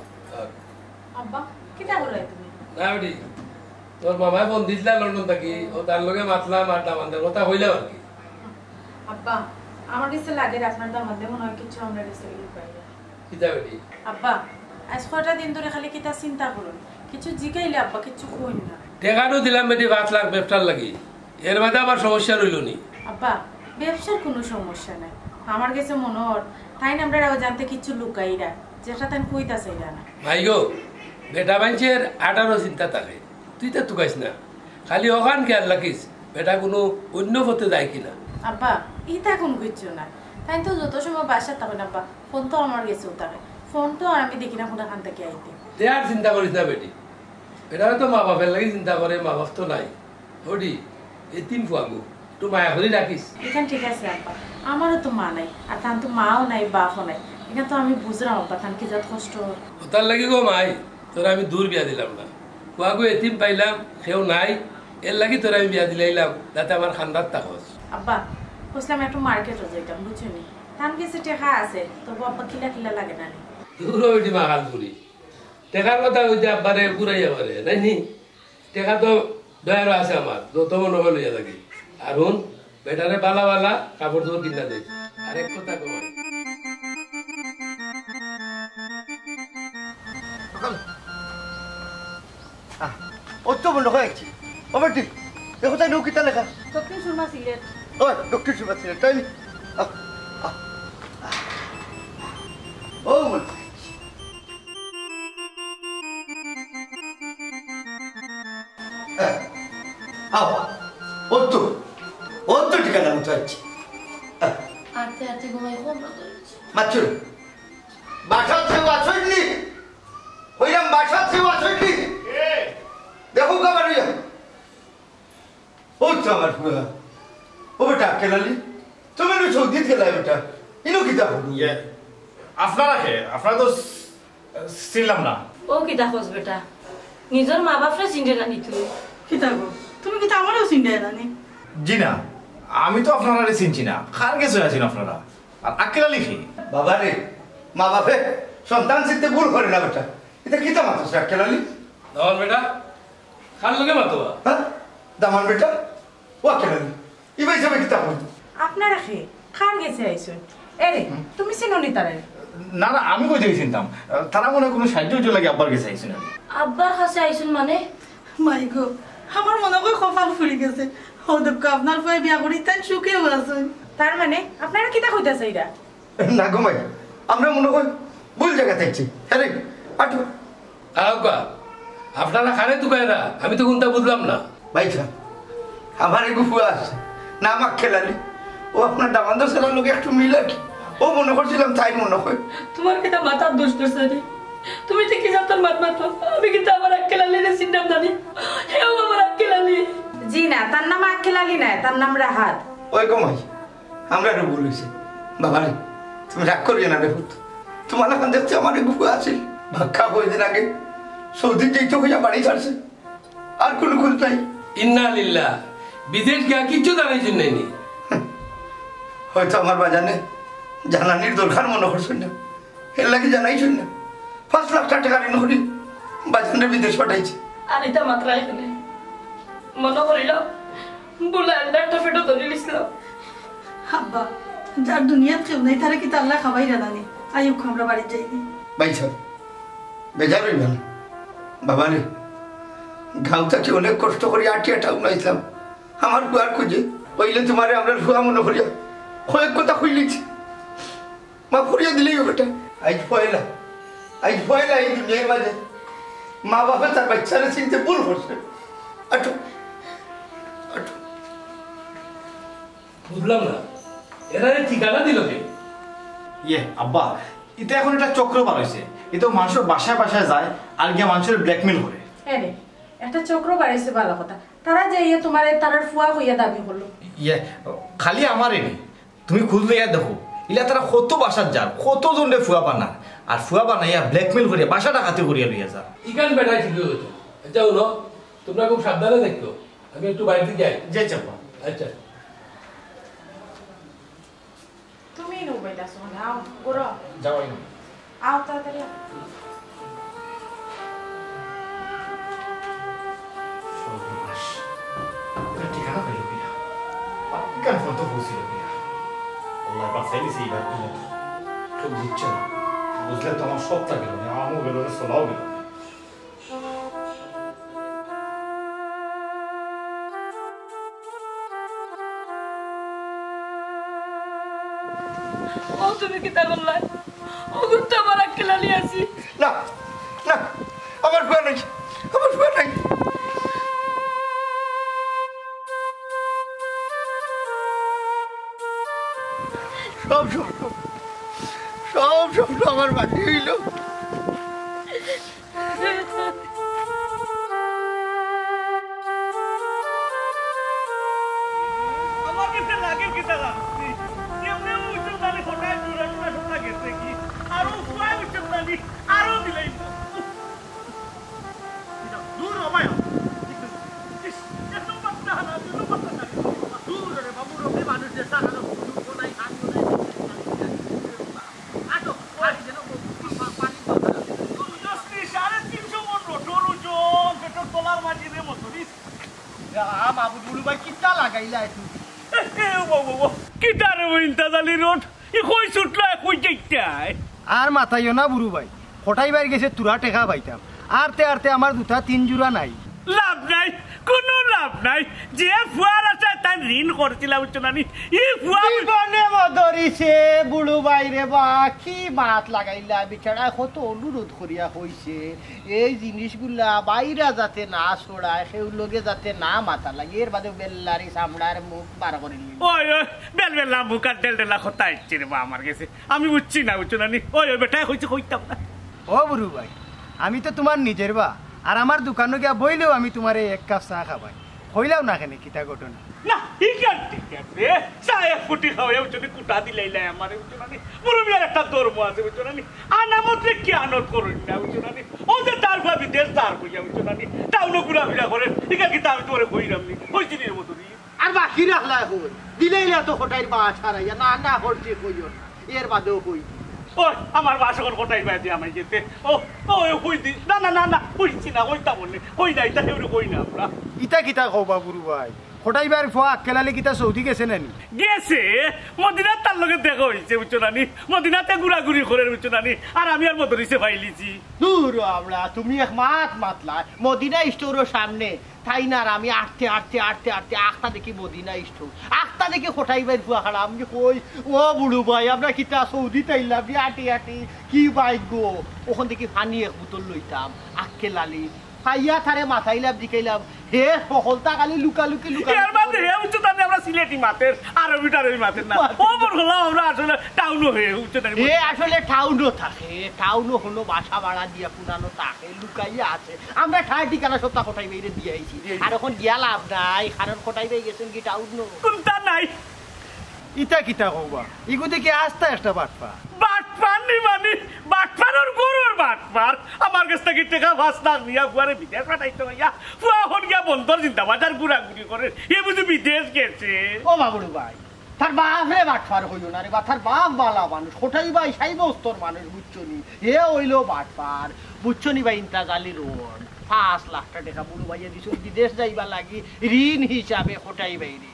আব্বা কিটা বলাই তুমি না বেটি তোর মামায় ফোন দিছিলা লন্ডন থাকি ও তার লগে মাতলাম আর দামানদের কথা হইলাম আর কি আব্বা আমার কাছে লাগে আপনার দামাদের মনে হয় কিছু আমরা কাছে পাই না কিতা বেটি আব্বা আজ কয়টা দিন ধরে খালি কিতা চিন্তা করুন কিছু জিগাইলে আব্বা কিছু কই না টেকানো দিলাম বেটি 5 লাখ ব্যবসার লাগি এর মধ্যে আমার সমস্যা রইল নি আব্বা ব্যবসার কোনো সমস্যা নাই আমার কাছে মনে হয় তাই না আমরা জানতে কিছু লুকাইরা যেটা তাই কইতা চাইরা না ভাই গো বেটা মানুষের 18 চিন্তা থাকে তুই তো তুকাইস না খালি ওখান খেয়াল রাখিস বেটা কোনো অন্য পথে যায় কিনা আব্বা ইটা কোন কিছু না তাই তো যত সময় বাসা থাকে না আব্বা ফোন তো আমার কাছেও থাকে ফোন তো আর আমি দেখি না কোনখান থেকে আইতে তে আর চিন্তা করিস না বেটি বেটা তো মা বাপের লাগি চিন্তা করে মা বাপ তো নাই হডি এতিম ফুয়াগু তো মায়া করে রাখিস এখান ঠিক আছে আব্বা আমারও তো মা নাই আর তান তো মাও নাই বাপও নাই এখান তো আমি বুঝলাম আব্বা তান কি যত কষ্ট তার লাগি গো মাই তোরা আমি দূর বিয়া দিলাম না ফুয়াগু এতিম পাইলাম সেও নাই এর লাগি তোরা আমি বিয়া দিলাইলাম যাতে আমার খান্দার তাকস আব্বা বুঝলাম একটু মার্কেটও যাইতাম বুঝছনি তান কিছু টেকা আছে তবু আব্বা কিলা কিলা লাগে না দূর ওইটি মাখাল পুরি টেকার কথা ওই যে আব্বারে ঘুরাইয়া পারে তাই নি টেকা তো দয়ারও আছে আমার যত মনে হয় লইয়া থাকি আর হুন বেটারে বালা বালা কাপড় চোপড় কিনা দেয় আরেক কথা কমাই অত বন্ধ হয়েছে আমার ঠিক দেখো তাই নৌকিতা লেখা দক্ষিণ সুরমা সিলেট ওই ডক্টর সুভাষ ছিলেন তাই নি ও অত ঠিকানা মতো আছে আটতে আটতে ঘুমাই ঘুমরা ধরেছে মাছুর বাসার থেকেও আসইনি হইলাম বাসার থেকেও আসইনি দেখো কাবার হইয়া ও তো আমার ও বেটা কেলালি তুমি নো সৌদিত গেলাই বেটা ইনো কিতা ইয়ে আপনারা কে আপনারা তো ছিলাম না ও কিতা খোঁজ বেটা নিজের মা বাপরে চিনতে না তুই কিতা গো তুমি কিতা আমারও চিন্তা জানি জি না আমি তো আপনারা চিনছি না কার গেছে আছেন আপনারা আর আকেলা লিখি বাবা রে মা বাপে সন্তান চিনতে ভুল করে না বেটা এটা কিতা মাত্র কেলালি দাওয়াল বেটা খাল লগে মাতবা হ্যাঁ দামান বেটা ও কেলালি ইবাই যাবে কিতা বলতো আপনারা খে খান গেছে আইসুন এরে তুমি চিনোনি তারে না না আমি কই থেকে চিনতাম তারা মনে হয় কোনো সাহায্য লাগে আব্বার গেছে আইছেন আব্বার কাছে আইসুন মানে মাই গো আমার মনে হয় কপাল ফুরি গেছে ও দুঃখ আপনার পরে বিয়া করি তাই সুখেও আছেন তার মানে আপনারা কিতা কইতাছে এরা না ঘুমাই আমরা মনে করি ভুল জায়গা থাকছি আরে আটো আউকা আপনারা খানে তুকায়রা আমি তো কোনটা বুঝলাম না ভাইছা আমার এগু ফুয়া আছে না আমাকে খেলালি ও আপনার দামান্দ ছেলের লোক একটু মিলে কি ও মনে করছিলাম তাই মনে হয় তোমার কিতা মাথার দোষ করছে রে তুমি ঠিকই যাও তোর মাত মাত্র আমি কিন্তু আমার আক্কেলালি রে চিন্তাম জানি হেও আমার আক্কেলালি জি না তার নাম আক্কেলালি না তার নাম রাহাত ওই কমাই আমরা একটু ভুল হয়েছে বাবা রে তুমি রাগ করিও না রে ভূত তোমার এখন দেখছি আমার এগু ফুয়া আছে ভাক্ষা কয়েকদিন আগে সৌদি যেতে হইয়া বাড়ি ছাড়ছে আর কোনো খোঁজ নাই ইন্না লিল্লাহ বিদেশ গিয়া কিছু জানাইছেন নাইনি হয়তো আমার বাজানে জানানির দরকার মনে করছেন না এর লাগে জানাইছেন না 5 লাখ টাকা ঋণ করি বাজানে বিদেশ পাঠাইছে আর এটা মাত্র এখানে মনে করিল বলে একটা ফেটো ধরে নিছিলাম আব্বা যার দুনিয়াত কেউ নেই তারা কিতা আল্লাহ খাবাই জানানি আইও আমরা বাড়ি যাইনি বাইছা বেজার হইল না বাবা রে গাঁও থেকে অনেক কষ্ট করি আটিয়াটা উনাইছিলাম আমার বুয়ার খুঁজে ওইলে তোমারে আমরা ভুয়া মনে করিয়া কয়েক কথা খুঁজলিছি মা ফুরিয়া দিলেই ওটা আজ পয়লা এই দুনিয়ার মাঝে মা বাবা তার বাচ্চারা চিনতে ভুল করছে আটো আটো বুঝলাম না এরা ঠিকানা দিল কে ইয়ে আব্বা এটা এখন এটা চক্র বার হয়েছে এটা মানুষের বাসায় বাসায় যায় আর গিয়ে মানুষের ব্ল্যাকমেল করে এরে একটা চক্র বাড়াইছে ভালো কথা তারা যাইয়ে তোমার তারার ফুয়া হইয়া দাবি করলো ইয়ে খালি আমারে নি তুমি খুঁজ লইয়া দেখো ইলা তারা কত বাসার যার কত জনে ফুয়া বানা আর ফুয়া বানাইয়া ব্ল্যাকমেল করিয়া বাসা ডাকাতি করিয়া লইয়া যা ইকান বেটাই ঠিক হয়েছে যাও না তোমরা খুব সাবধানে দেখো আমি একটু বাড়িতে যাই যে চাপা আচ্ছা তুমি মোবাইল আসো না আও গোরা যাওয়াই না আও তাড়াতাড়ি আও। সর্বনাশ এটা ঠিকানা পেল কিনা কেন ফোন তো বলছিল কিনা আল্লাহ বাঁচাই দিছে এইবার কোনো কেউ বুঝছে না বুঝলে তো আমার সবটা গেল না আমও গেল না চলাও গেল না ও তুমি কি তা করলা ও গুরুত্ব আমার আক্কেলা নিয়ে আসি না না আমার ভয় নাই আমার ভয় নাই সব স্বপ্ন সব স্বপ্ন আমার বাকি হইল আমার কাছে লাগে কি টাকা এমনি উচ্চ দালি ফটায় জুড়ে জুড়ে শোনা গেছে কি আরো ফুয়ায় উচ্চ দালি আরো দিলেই দূর হবাই এত বাচ্চা না দুটো বাচ্চা না দূর রে বাবু রে মানুষ যে সারা দুটো নাই হাত নাই আটো পানি দেন পানি দশটি 350 মন রোটোর ওজন পেট্রোল তোলার মাঝিরে মতো বাবু বুড়ু ভাই কিতা লাগাইলা একটু কিটারে ইন্তাজালি রোড ই কই ছুটলো কই যাইতাই আর মাথাইও না বুড়ু ভাই ফটাইবার গেছে তুরা টেকা পাইতাম আরতে আরতে আমার দুটা 3 জোড়া নাই লাভ নাই কোনো লাভ নাই যে ফুয়ার আছে তাই ঋণ করছিলাম বুঝছো নানি ই ফুয়া জীবনে বদরিছে বুড়ু বাইরে বা কি মাত লাগাইলা বিছাড়া কত অনুরোধ করিয়া কইছে এই জিনিসগুলা বাইরা যাতে না ছড়ায় সেও লগে যাতে না মাথা লাগে এর বাদে বেল্লারি সামড়ার মুখ বার করে নিল ওই ওই বেল বেলা মুখার ডেল ডেলা কথা ইচ্ছে রে বা আমার গেছে আমি বুঝছি না বুঝছো নানি ওই ওই বেটা কইছে কইতাম না ও বুড়ু ভাই আমি তো তোমার নিজের বা আর আমার দোকানে গিয়া বইলেও আমি তোমার এক কাপ চা খাবাই হইলাও না কেন কিতা ঘটনা না ঠিক আছে চায় ফুটি খাওয়া যদি কুটা দিলাইলাই আমার বুঝছো নানি মুরুমিয়ার একটা ধর্ম আছে বুঝছো নানি আনামতে কি আনন্দ করুন না বুঝছো নানি ও যে তার ভাবি দেশ তার কইয়া বুঝছো নানি টাউনো ঘুরাফিরা করে ঠিক আছে আমি তোরে কইরাম নি কইছিনির মতো নি আর বাকি রাখলা কই দিলেইলা তো কোটাইর বা ছাড়াইয়া না না হরছে কইও না এর বাদেও কই ওই আমার বাসকর কোটাই বাইতে আমায় যেতে ও ও কই দি না না না না কইছি না কইতা বললে কই না এটা কেউ কই না আমরা ইতা কিতা কবা বুড়ু ভাই ফটাইবার ফোয়া আক্কেলালে কিতা সৌদি গেছে নানি গেছে মদিনার তার লগে দেখা হইছে বুঝছো নানি মদিনাতে ঘুরাঘুরি করে বুঝছো নানি আর আমি আর মদরিসে ফাইলিছি দূর আমরা তুমি এক মাত মাতলা মদিনা স্টোরের সামনে তাই না আমি আটতে আটতে আটতে আটতে আখটা দেখি মদিনা স্টোর আখটা দেখি কোটাই বাইর ফুয়া খাড়া আমি কই ও বুড়ু ভাই আমরা কিতা সৌদি তাইলাম আটি আটি কি বাইক গো ওখান থেকে পানি এক বোতল লইতাম আখকে লালি খাইয়া থারে মাথাইলাম দিকাইলাম হে সকলটা খালি লুকালুকি এর মধ্যে হে বুঝছো তাহলে আমরা সিলেটি মাতের আরবিটার ওই মাতের না ওপর হলাম আমরা আসলে টাউনও হয়ে বুঝছো তাহলে এ আসলে টাউনও থাকে টাউনও হলো বাসা ভাড়া দিয়া পুরানো থাকে লুকাইয়া আছে আমরা ঠাই ঠিকানা সপ্তাহ কোটাই বাইরে দিয়ে আইছি আর এখন গিয়া লাভ নাই কারণ কোটাই বাই গেছেন কি টাউন কোনটা নাই ইতা কিতা কবা ইগু দেখে আস্তা একটা বাটপা বাটপার নি মানে বাটপার গরুর বাটপার আমার কাছ থেকে টাকা 5 লাখ নিয়া ফুয়ারে বিদেশ পাঠাইতে হইয়া ফুয়া এখন গিয়া বন্দর চিন্তা বাজার ঘুরাঘুরি করে এ বুঝি বিদেশ গেছে ও বাবুড়ু ভাই তার বাপরে বাটপার হইল না রে বা তার বাপ বালা মানুষ কোটাই বাই সাইবস্তর মানুষ বুঝছো নি হে হইলো বাটপার বুঝছো নি ভাই ইন্তাজালি রোড 5 লাখ টাকা বুড়ু ভাইয়া দিছো বিদেশ যাইবা লাগি ঋণ হিসাবে কোটাই বাইরে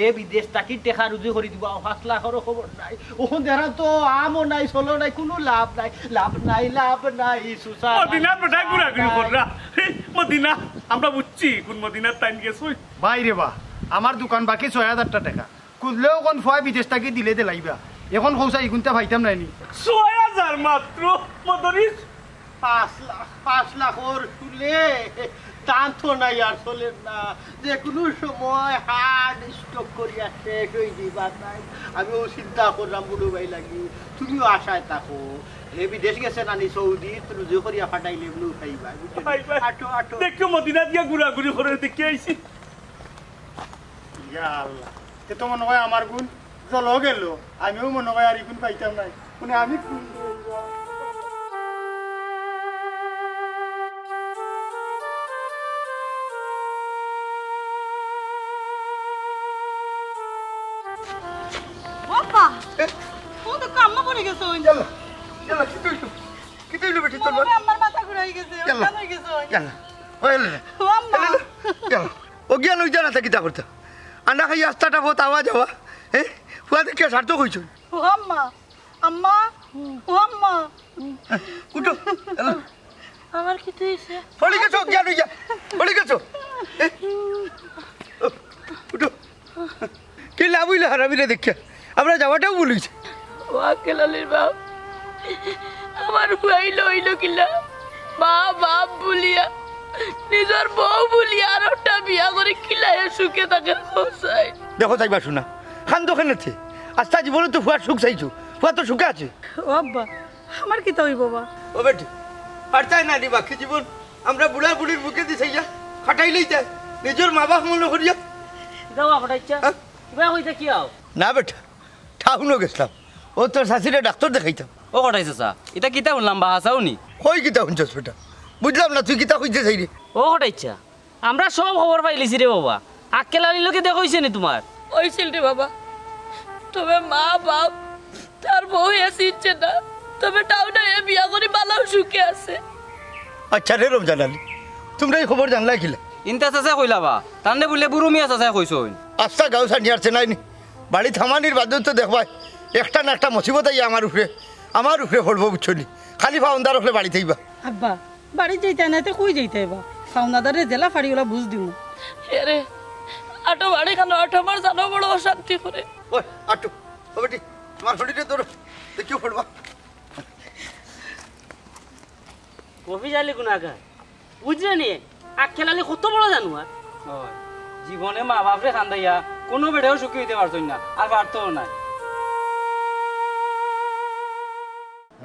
এ বিদেশ তাকি টেকা রুজু করে দিব 5 লাখেরও খবর নাই ওখান দেরা তো আমও নাই চলো নাই কোনো লাভ নাই লাভ নাই লাভ নাই সুসা মদিনা বেটা ঘুরাঘুরি কররা মদিনা আমরা বুঝছি কোন মদিনার টাইম গেছো বাইরে বা আমার দোকান বাকি 6000 টাকা কুদলেও কোন ফয় বিদেশ তাকে দিলে দে লাইবা এখন কৌসা ইগুনটা ভাইতাম নাইনি 6000 মাত্র মদরিস 5 লাখর শুলে দাম তো নাই আর চলে না যে কোনো সময় হার্ট স্ট্রোক করিয়া শেষ হয়ে দিবা তাই আমিও চিন্তা করলাম বুড়ো ভাই লাগি তুমিও আশায় থাকো হে বিদেশ গেছে নানি সৌদি রুজু করিয়া ফাটাইলে ব্লু খাইবা আটো আটো দেখো মদিনা দিয়া ঘুরাঘুরি করে দেখে আইছি ইয়া আল্লাহ তে তো মনে হয় আমার গুণ চলো গেল আমিও মনে হয় আর ইগুন পাইতাম নাই মানে আমি বাবা ও তো কাম্মা করে গেছে ওই চলো চলো কি তুইলো বেটি তোর আমার মাথা ঘুরাই গেছে কেন হয়ে গেছে চলো ওইলে ও আম্মা চলো ও জ্ঞান হই জানা কিতা করতে আন্ডা খাই রাস্তাটা বহুত আওয়াজ হওয়া হ্যাঁ ফুয়া দেখে সার্থ কইছ ও আম্মা আম্মা ও আম্মা উঠো আমার কি হইছে পড়ে গেছো জ্ঞান হই যা পড়ে গেছো উঠো কি লাভ হইলো হারামিরে দেখে আমরা যাওয়াটাও বলিছে ও আকেলালির বাপ আমার ভাইলো হইলো কিলা মা বাপ বলিয়া নিজের বউ বলিয়া আর একটা বিয়া করে কিলায় সুখে থাকে হোসাই দেখো তাইবা শোনা খান দোকানেতে আস্তা জীবনে তো ফুয়ার সুখ চাইছো ফুয়া তো সুখে আছে ও আব্বা আমার কি তাই বাবা ও বেটি আর তাই না রে বাকি জীবন আমরা বুড়া বুড়ির বুকে দিছে ইয়া খাটাইলেই যায় নিজের মা বাপ মনে করিয়া যাওয়া হঠাইছা কিবা হইছে কি আও না বেটা ঠাউনো গেছিলাম ও তোর শাশুড়ে ডাক্তার দেখাইতাম ও হঠাইছে চা এটা কিতা শুনলাম বা হাসাও নি কই কিতা শুনছস বেটা বুঝলাম না তুই কিতা কইতে চাই রে ও হঠাইছা আমরা সব খবর পাইলিছি রে বাবা আক্কেলালির লোকে দেখইছে নি তোমার ওইছিল রে বাবা তবে মা বাপ তার বউ এসে ইচ্ছে না তবে টাউনে বিয়া করে বালাও সুখে আছে আচ্ছা রে রমজান আলী তোমরা এই খবর জানলা কিলা ইনতা চাচা কইলা বা তান্নে বলে বুড়ো মিয়া চাচা কইছো আস্তা গাঁও সানি আসছে নাইনি বাড়ি থামানির বাদ তো দেখবাই একটা না একটা মুসিবত আইয়া আমার উপরে পড়বো বুঝছনি খালি ফাউন্দার হলে বাড়ি থাকবা আব্বা বাড়ি যাইতে না কই যাইতে বা ফাউনাদারে জেলা ফাড়িওলা বুঝ দিমু রে আটো বাড়ি খানো আটো আমার জানো বড় অশান্তি করে ওই আটু ও বেটি তোমার শরীরে তোর দেখিও পড়বা কফি জালি গুনাগা বুঝলে নি আক্কেলালি কত বড় জানুয়ার জীবনে মা বাপরে খান্দাইয়া কোনো বেড়েও সুখী হইতে পারতো না আর পারতো না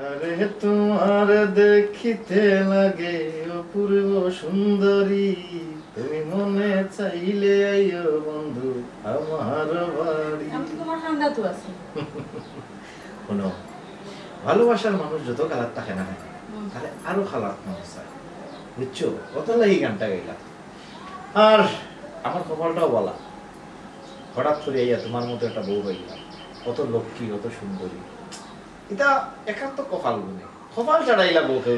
আরে তোমার দেখিতে লাগে অপূর্ব সুন্দরী তুমি মনে চাইলে আইও বন্ধু আমার বাড়ি আমি তোমার ঠান্ডা তো আছি শোনো ভালোবাসার মানুষ যত কালার থাকে না তাহলে আরো খালার মানুষ চায় বুঝছো কত লাগি গানটা গাইলাম আর আমার কপালটাও বলা হঠাৎ করে আইয়া তোমার মতো একটা বউ পাইলাম কত লক্ষ্মী কত সুন্দরী এটা একান্ত কপাল গুনে কপাল চড়াইলা বউকে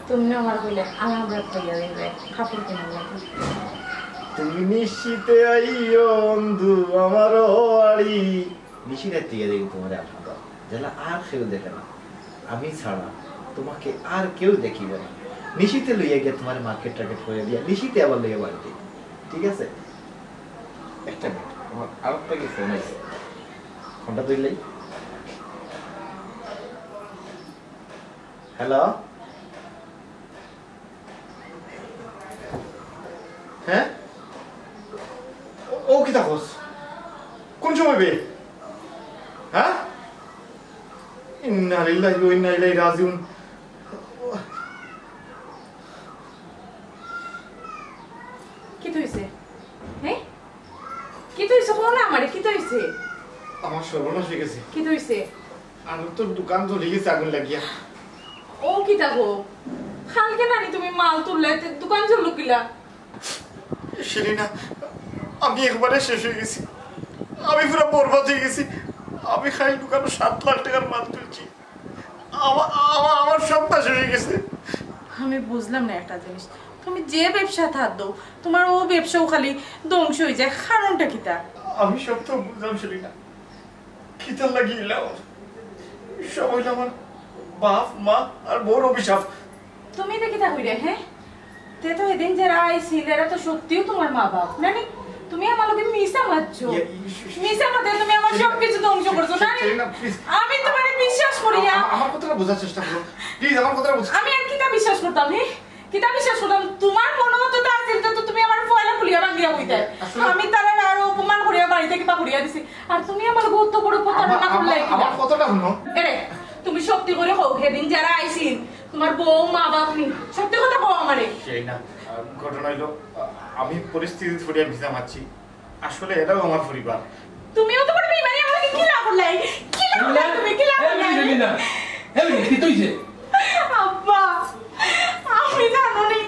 তুমি আমার কইলে আমরা খাইয়া দিবে কাপড় কিনা লাগে তুমি নিশ্চিতে আইও বন্ধু আমার বাড়ি নিশিরাত দিয়ে দেখি তোমার আপনার যেটা আর কেউ দেখে না আমি ছাড়া তোমাকে আর কেউ দেখিবে না নিশিতে লইয়া গিয়ে তোমার মার্কেট টার্গেট করে দিয়া নিশিতে আবার লইয়া বাড়িতে ঠিক আছে একটা মিনিট আমার আর একটা কি ফোন আছে ফোনটা তুললেই হ্যালো হ্যাঁ ও কি থাকোস কোন সময় বে হ্যাঁ ইন্না লিল্লাহি ওয়া ইন্না ইলাইহি রাজিউন কি হইছে হ্যাঁ কি হইছে কোন না আমারে কি হইছে আমার সর্বনাশ হয়ে গেছে কি হইছে আর তোর দোকান জ্বলে গেছে আগুন লাগিয়া ও কি থাকো কালকে নানি তুমি মাল তুললে দোকান জ্বললো কিলা সেলিনা আমি একবারে শেষ হয়ে গেছি আমি পুরো বরবাদ হয়ে গেছি আমি খাই দোকানে 7 লাখ টাকার মাল তুলছি আমার সব শেষ হয়ে গেছে আমি বুঝলাম না একটা জিনিস তুমি যে ব্যবসা থাকতো তোমার ও ব্যবসাও খালি ধ্বংস হয়ে যায় কারণটা কিতা আমি সব তো বুঝলাম সেলিনা খিতার লাগিয়েলাম সব হইল আমার বাপ মা আর বড় অভিশাপ তুমি দেখি তা হইরে হ্যাঁ তে তো এদিন যারা আইছিল এরা তো সত্যিও তোমার মা বাপ নানি তুমি আমার লগে মিশা মারছো মিশা মারতে তুমি আমার সব কিছু ধ্বংস করছো না আমি তোমারে বিশ্বাস করি না আমার কথাটা বোঝার চেষ্টা করো প্লিজ আমার কথাটা বুঝো আমি আর কিটা বিশ্বাস করতাম হে কিটা বিশ্বাস করতাম তোমার মনোমত তো আছিল তো তুমি আমার ফয়লা খুলিয়া ভাঙিয়া হইতে আমি তারে আর অপমান করিয়া বাড়ি থেকে পাকুড়িয়া দিছি আর তুমি আমার বহুত বড় প্রতারণা করলে আমার কথাটা শুনো এরে তুমি সত্যি করে কও সেদিন যারা আইছিল তোমার বউ মা বাপ নি সত্যি কথা কও আমারে সেই না ঘটনা হইলো আমি পরিস্থিতি ছড়িয়ে ভিজা মারছি আসলে এটাও আমার পরিবার তুমিও তো পারবি মানে আমাকে কি লাভ লাই কি লাভ লাই তুমি কি লাভ লাই না এই কি তুইছে আব্বা আমি জানো নি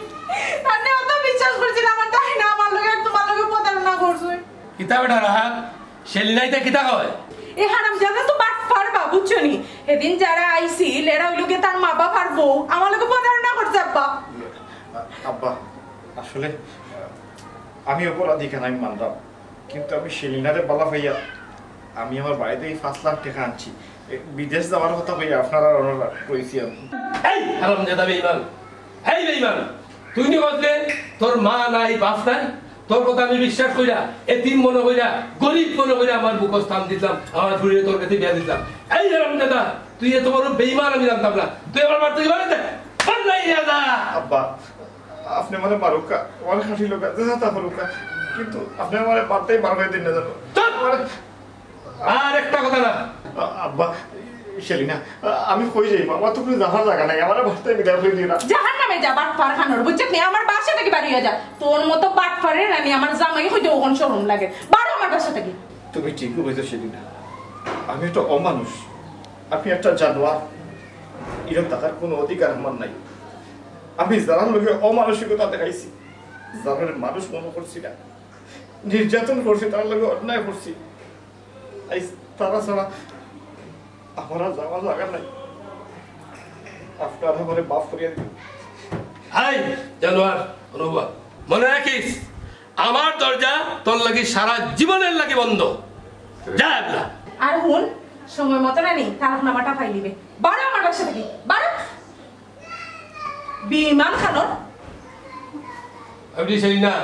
তানে অত বিশ্বাস করছিলাম আমার তাই না আমার লগে তোমার লগে প্রতারণা করছই কিতাব এটা রাহাত সেলিনাইতে কিতা কয় এই হারামজাদা তো বাট পারবা বুঝছো নি এদিন যারা আইছিল এরা হইলোকে তার মা বাপ আর বউ আমার লোকে প্রতারণা করছে আব্বা আব্বা আসলে আমি অপরাধী কেন আমি মানলাম কিন্তু আমি সেলিনারে বলা ভাইয়া আমি আমার বাড়িতে 5 লাখ টাকা আনছি বিদেশ যাওয়ার কথা ভাইয়া আপনারা অনুরোধ করেছি আমি এই হারামজাদা বেঈমান এই বেঈমান তুই নি বললে তোর মা নাই বাপ নাই তোর কথা আমি বিশ্বাস কইরা এতিম মনে কইরা গরিব মনে কইরা আমার বুক স্থান দিলাম আমার ঘুরিয়ে তোর কাছে বিয়া দিলাম এই হারামজাদা তুই এত বড় বেঈমান আমি জানতাম না তুই আমার বাড়িতে গেলে দে নাই দাদা আব্বা আপনি মানে মারুকা আমার খাসি লোক দাদা মারুকা কিন্তু আপনি আমার বাড়তেই বার হয়ে দিন না জানো আর একটা কথা না আব্বা সেলিনা আমি কই যাই আমার তো কোনো যাওয়ার জায়গা নাই আমার বাড়তেই বিদায় করে দিন না জাহান্নামে যা বাট পার খানোর বুঝছ নি আমার বাসা থেকে বাড়ি হয়ে যা তোর মতো বাট পারে রানি আমার জামাই হইতে ওখান শরম লাগে বাড়ো আমার বাসা থেকে তুমি ঠিকই বলছো সেলিনা আমি একটা অমানুষ আপনি একটা জানোয়ার এরকম টাকার কোনো অধিকার আমার নাই আমি যারা লোকে অমানসিকতা দেখাইছি যারা মানুষ মনে করছি না নির্যাতন করছি তার লোকে অন্যায় করছি তারা ছাড়া আমার যাওয়ার জায়গা নাই আপনারা আমার মাফ করিয়া দিন হাই জানোয়ার রবা মনে রাখিস আমার দরজা তোর লাগি সারা জীবনের লাগি বন্ধ যা এবলা আর হুন সময় মতো না নেই তালাক নামাটা পাই নিবে বাড়ো আমার বাসা থেকে বাড়ো বিমান খানোর আমি সেই না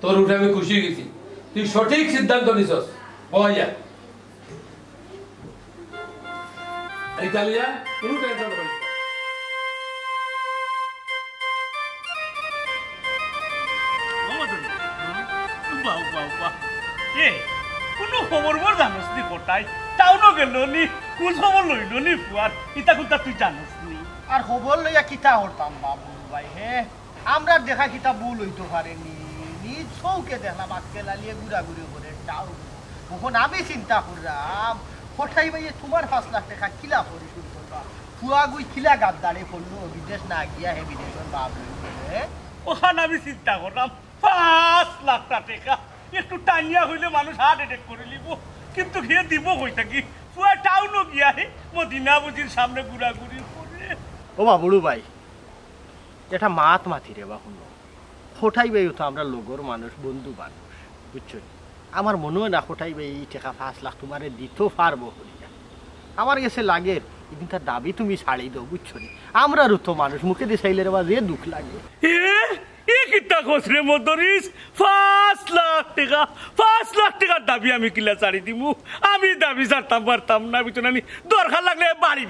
তোর উঠে আমি খুশি গেছি তুই সঠিক সিদ্ধান্ত নিছস বয়া ইতালিয়া কোনো টেনশন করিস কোনো খবর বর জানোস নি কোটাই টাউনও গেল নি কোন খবর লইল নি ফুয়ার ইতা কুতা তুই জানোস নি আর খবর লইয়া কিতা করতাম বাবু ভাই হে আমরা দেখা কিতা ভুল হইতে পারেনি নিজ চৌকে দেখলাম আজকে লালিয়ে ঘুরাঘুরি করে টাউন তখন আমি চিন্তা করলাম কোথায় ভাই তোমার 5 লাখ টাকা কিলা পরিশোধ করবা ফুয়া গুই কিলা গাদ্দারে পড়লো বিদেশ না গিয়া হে বিদেশের বাপ লইলে ওখান আমি চিন্তা করলাম 5 লাখ টাকা একটু টানিয়া হইলে মানুষ হার্ট অ্যাটাক করে লিব কিন্তু গিয়ে দিব কই থাকি পুরা টাউনও গিয়া হে মদিনা বুঝির সামনে ঘুরাঘুরি করে ও বাবুড়ু ভাই এটা মাত মাতি রে বাবু কোথায় ভাই তো আমরা লোগর মানুষ বন্ধু মানুষ বুঝছো আমার মনে হয় না কোথায় ভাই এই টাকা 5 লাখ তোমারে দিতে পারবো আমার কাছে লাগে কিন্তু তার দাবি তুমি ছাড়ি দাও বুঝছো আমরারও তো মানুষ মুখে দিয়ে চাইলে রে বা যে দুঃখ লাগে কিতা খসরে মদরিস 5 লাখ টাকার দাবি আমি কিলা ছাড়ি দিব আমি দাবি ছাড়তাম পারতাম না বুঝছো না দরকার লাগলে বাড়ি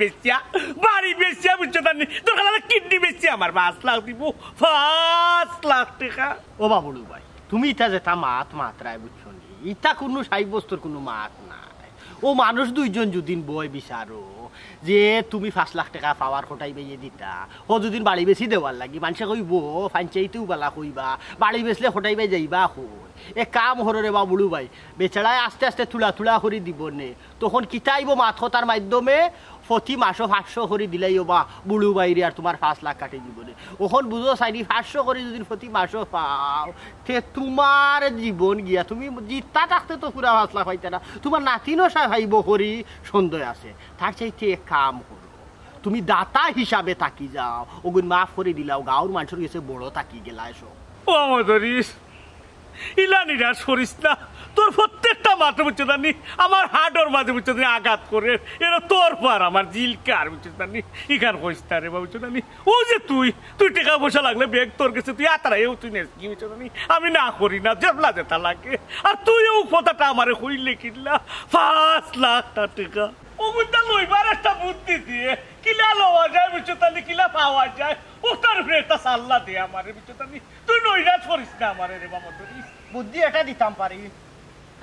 বেচিয়া বুঝছো না দরকার লাগলে কিডনি বেচিয়া আমার 5 লাখ দিব 5 লাখ টাকা ও বাবুড়ু ভাই তুমি ইটা যেটা মাত্রায় বুঝছো নি ইটা কোনো সাব্যস্তর কোনো মাত নাই ও মানুষ দুইজন যদিন বই বিচারো যে তুমি 5 লাখ টাকা পাওয়ার কোটাই বেয়ে দিতা ও যদিন বাড়ি বেশি দেওয়ার লাগি মানুষে কইব ফাঞ্চাইতেও বালা কইবা বাড়ি বেচলে কোটাই বে যাইবা কই এ কাম হরে বা বুড়ু ভাই বেচারায় আস্তে আস্তে তুলা করে দিব নে তখন কিতাইব মাথতার মাধ্যমে প্রতি মাসও 500 করে দিলাইও বা বুড়ু বাইরে আর তোমার 5 লাখ কাটে দিব নে ওখন বুঝো চাইনি 500 করে যদি প্রতি মাসও পাও তে তোমার জীবন গিয়া তুমি জিতা থাকতে তো পুরা 5 লাখ পাইতে না তোমার নাতিনও ভাইব করি সন্দেহ আছে তার চাইতে কাম করো তুমি দাতা হিসাবে থাকি যাও ওগুন মাফ করে দিলাও গাঁর মানুষের কাছে বড় থাকি গেলা এসো ও মদরিস ইলা নিরাশ করিস না তোর প্রত্যেকটা মাত্র বুঝছো জানি আমার হার্টর মাঝে বুঝছো জানি আঘাত করে এরা তোর পার আমার জিলকার বুঝছো জানি ইখান কইস না রে বুঝছো জানি ও যে তুই টাকা পয়সা লাগলে ব্যাগ তোর কাছে তুই আতারাইও তুই নেস কি বুঝছো জানি আমি না করি না জেবলা যেটা লাগে আর তুইও কথাটা আমারে কইলে কিনলা 5 লাখ টাকা ও বুঝতা লইবার একটা বুদ্ধি দিয়ে কিলা লওয়া যায় বুঝছো জানি কিলা পাওয়া যায় ও তার উপরে একটা সাল্লা দে আমারে বুঝছো জানি তুই নইরাজ করিস না আমারে রে বাবা মদরিস বুদ্ধি এটা দিতাম পারি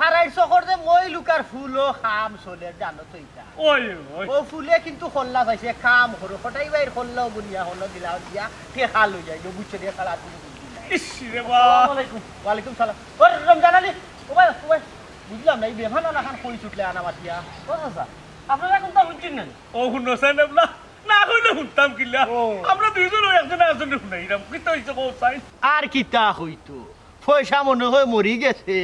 হারাই চকর যে মই লুকার ফুলও খাম চলে জানো তো এটা ও ফুলে কিন্তু খোল্লা পাইছে কাম করো ফটাই বাইর খোল্লাও বুনিয়া হলো দিলাও দিয়া ঠেকা লই যায় বুঝছো দিয়ে খালা তুমি বুদ্ধি নাই ইস রে বাবা ওয়ালাইকুম সালাম ও রমজান আলী ও ভাই বুঝলাম না এই বেভানা না খান কই ছুটলে আনা মাতিয়া ও চাচা আপনারা কোনটা বুঝছেন না ও শুনছেন এবলা না কইলে শুনতাম কিলা আমরা দুইজন একজন শুনাইরাম কি তো হইছে কো চাই আর কিতা হইতো পয়সা মনে হয় মরি গেছে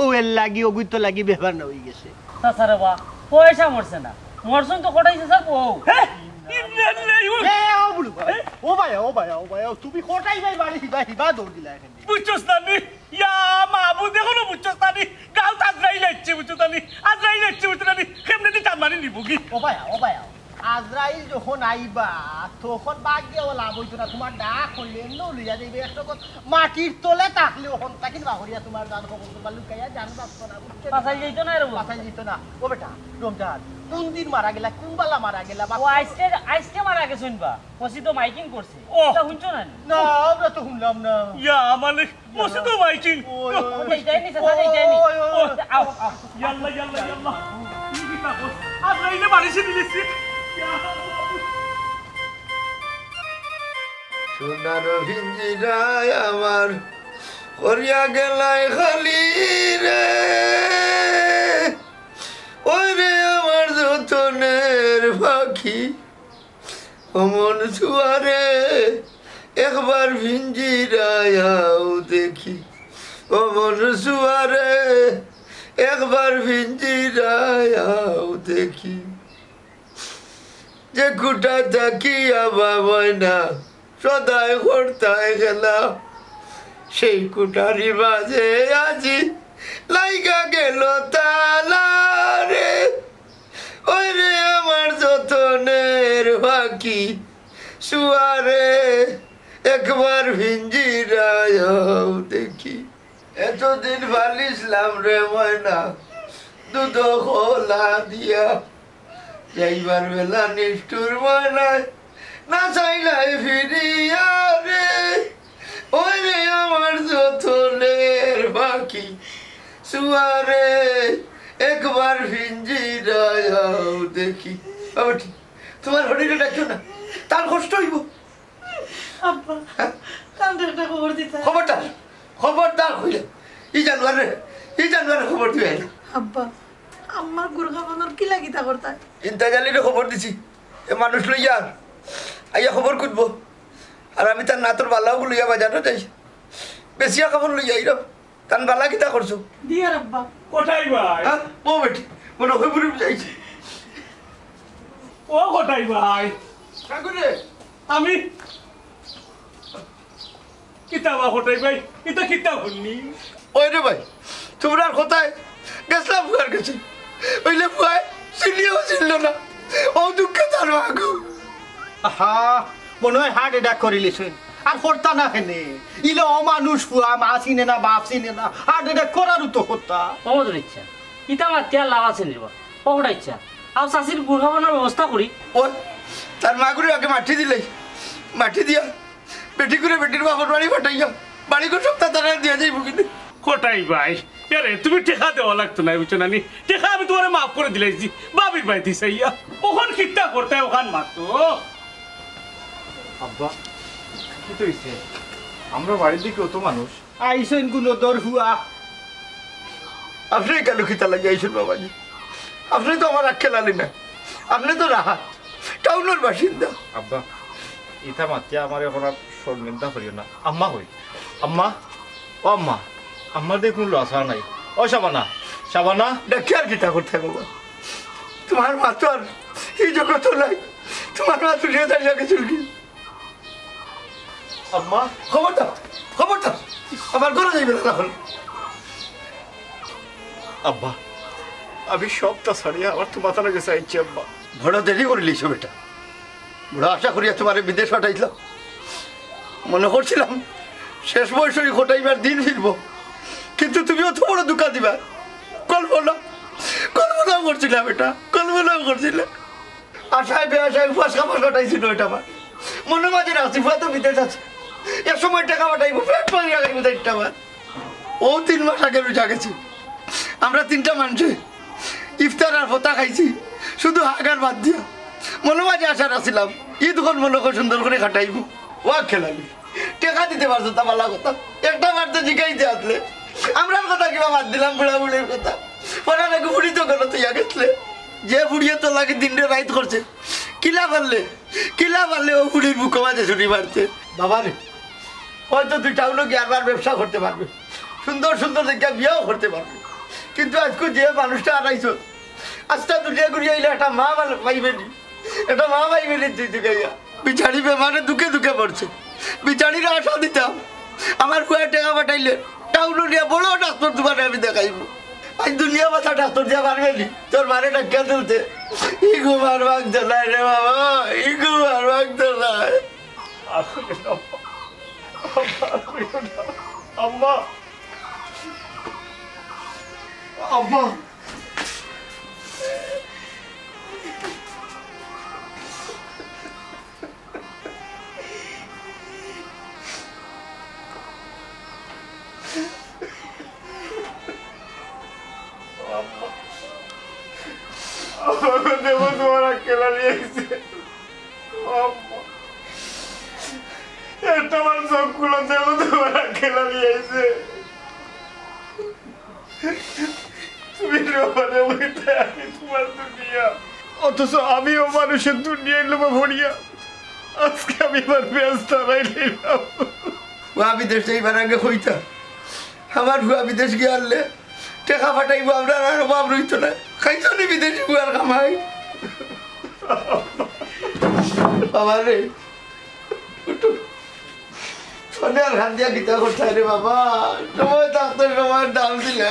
ও এর লাগি ওগুতো লাগি ব্যবহার না হয়ে গেছে তাছাড়া বা পয়সা মরছে না মরছুন তো কোটাইছে স্যার বউ ও ভাই তুমি কোটাই ভাই বাড়ি হিবা দৌড় দিলা এখানে বুঝছস না নি ইয়া মাবু দেখো না বুঝছস না নি গাল তাজরাই লাগছে বুঝছস না নি আজরাই লাগছে বুঝছস না নি কেমনে দি টান মারি নিবো কি ও ভাই আজরাইল যখন আইবা তখন বাগিয়ে ও লাভ হইতো না তোমার ডাক হইলে এমন লইয়া যাইবে একটা মাটির তলে থাকলে ওখান থাকি বাহরিয়া তোমার গান খবর তোমার লুকাইয়া জান বাঁচতো না পাছাই যাইতো না রে পাছাই যেত না ও বেটা রমজান কোন দিন মারা গেলা কোন বালা মারা গেলা ও আইসকে মারা গেছে শুনবা পছি তো মাইকিং করছে এটা শুনছো না না আমরা তো শুনলাম না ইয়া মালিক পছি তো মাইকিং এইটাই নি স্যার এইটাই নি আও ইয়াল্লা কি তা বস আজরাইলে বাড়িছে দিলিছি সোনার ভিঞ্জিরায় আমার করিয়া গেলাই খালি রে ওই রে আমার যতনের পাখি অমন ছুয়ারে একবার ভিঞ্জিরায়াও দেখি অমন ছুয়ারে একবার ভিঞ্জিরায়াও দেখি যে কুটা থাকিয়া বাবাই না সদায় হরতায় গেলা সেই কুটারি বাজে আজি লাইগা গেল তালা রে ওই রে আমার যতনের বাকি শুয়ারে একবার ভিঞ্জিরায়াও দেখি এতদিন ভালিসলাম রে ময়না দুধ খোলা দিয়া যাইবার বেলা নিষ্ঠুর ময়নায় না চাইলাই ফিরিয়া রে ওই রে আমার যতনের বাকি শুয়ারে একবার ভিঞ্জিরায়াও দেখি তোমার হরিণে ডাকছো না তার কষ্ট হইব আব্বা কান্দে একটা খবর দিতে খবরদার হইলে ই জানুয়ারে খবর দিবে আব্বা আমার গুরগা বানর কি লাগিতা করতা ইন্তাজালিরে খবর দিছি এ মানুষ লইয়া আইয়া খবর খুঁজবো আর আমি তার নাতর বালাও লইয়া বাজারও যাই বেশিয়া খবর লইয়া আইরাম তার বালা কিতা করছো দিয়ার আব্বা কোথায় ভাই হ্যাঁ ও বেটি মনে হয়ে বুড়ি যাইছি ও কোথায় ভাই ঠাকুরে আমি কিতাবা কোথায় ভাই এটা কিতাব শুননি ওই রে ভাই তোমরা কোথায় গেছলাম ফুয়ার কাছে ওইলে ফুয়ায় চিনিও চিনল না ও দুঃখে তার আগু হা মনে হয় হার্ট অ্যাটাক করিলিছেন আর করতা না কেনে ইলে অমানুষ ফুয়া মা চিনে না বাপ চিনে না হার্ট অ্যাটাক করারও তো করতা তোমাদের ইচ্ছা ইতা আমার তেল লাভ আছে নির্বা পকড়া ইচ্ছা আর চাষির গুড় খাবানোর ব্যবস্থা করি ও তার মাগুরি আগে মাটি দিলে মাটি দিয়া বেটি করে বেটির বাবার বাড়ি ফাটাইয়া বাড়ি করে সপ্তাহ তারা দিয়া যাইব কিন্তু কোটাই ভাই আরে তুমি টেকা দেওয়া লাগতো না বুঝছো না নি টেকা আমি তোমার মাফ করে দিলাইছি বাবির বাড়ি দিছাইয়া ওখান কিতা করতে ওখান মারতো আব্বা কি তো হইছে আমরা বাড়ির দিকে অত মানুষ আইসেন কোনো দর হুয়া আপনি কেন খিতা লাগিয়ে আইসেন বাবাজি আপনি তো আমার আক্ষে লালি না আপনি তো রাহাত টাউনের বাসিন্দা আব্বা ইতা মাতিয়া আমার এখন আর শর্মিন্দা করিও না আম্মা হই আম্মা ও আম্মা আমার দিয়ে কোনো লস নাই ও সাবানা দেখে আর কিতা করতে বাবা তোমার মা তো আর এই জগৎ নাই তোমার মা তুলিয়ে দাঁড়িয়ে গেছিল কি আম্মা খবরদার আমার ঘরে যাইবে না এখন আব্বা আমি সবটা ছাড়িয়ে আমার তো মাথা লাগে চাইছি আব্বা বড় দেরি করলি বেটা বড় আশা করিয়া তোমার বিদেশ পাঠাইলাম মনে করছিলাম শেষ বয়সে ঘটাইবার দিন ফিরব কিন্তু তুমি অত বড় দুঃখা দিবা কল্পনাও করছিলাম এটা কল্পনাও করছিলে আশায় বেআশায় উপাস খাবার কাটাইছিল এটা আমার মনে মাঝে রাসিফা তো বিদেশ আছে এক সময় টাকা পাঠাইবো পেট পাড়িয়া গাইব চারটা বার ও 3 মাস আগে রুজা গেছি আমরা 3টা মানুষে ইফতার আর ফতা খাইছি শুধু হাগার বাদ দিয়া মনে মাঝে আশার আসছিলাম ঈদ কোন মনে করে সুন্দর করে কাটাইব ও খেলাবি টেকা দিতে পারছো তা ভালো কথা একটা বার তো জিগাইতে আসলে আমরার কথা কিবা বাদ দিলাম বুড়া বুড়ির কথা পরে নাকি বুড়ি তো গেল তুই গেছলে যে বুড়িয়ে তো লাগে দিনটা রাইত করছে কিলা পারলে ও বুড়ির বুকো মাঝে ছুটি মারছে বাবা রে হয়তো তুই টাউনে গিয়ে আরবার ব্যবসা করতে পারবে সুন্দর সুন্দর দেখে বিয়াও করতে পারবে। কিন্তু আজকে যে মানুষটা আনাইছ আজটা দুটিয়া ঘুরিয়ে আইলে একটা মা পাইবেনি, একটা মা পাইবেনি। তুই গাইয়া বিচারি বেমারে দুঃখে দুঃখে পড়ছে, বিচারির আশা দিতাম আমার কয়েক টাকা পাঠাইলে টাউন নিয়ে বড় ডাক্তার দোকানে আমি দেখাইব। আজ দুনিয়া মাথা ডাক্তার দিয়া পারবেনি তোর মারে ডাক্তার তুলতে। ইগু মার ভাগতে নাই রে বাবা, ইগু মার ভাগতে নাই। আম্মা আম্মা দেবো তোমার আকেলা নিয়েছে একটা আমার সবগুলো দেবো তোমার আকেলা নিয়েছে। তুমি রোমানে বইতে আমি তোমার দুনিয়া, অথচ আমিও মানুষের দুনিয়ায় লোভে ভরিয়া আজকে আমি এবার ব্যস্ত নিলাম। ভুয়া বিদেশ এইবার আগে হইতা আমার ভুয়া বিদেশ গিয়ে আনলে টেকা ফাটাইব আমরা আর অভাব রইত না। খাইছো নি বিদেশি ভুয়ার কামাই বাবা রে। সোনিয়ার খান দিয়া গীতা করতে রে বাবা, সময় থাকতে সময়ের দাম দিলে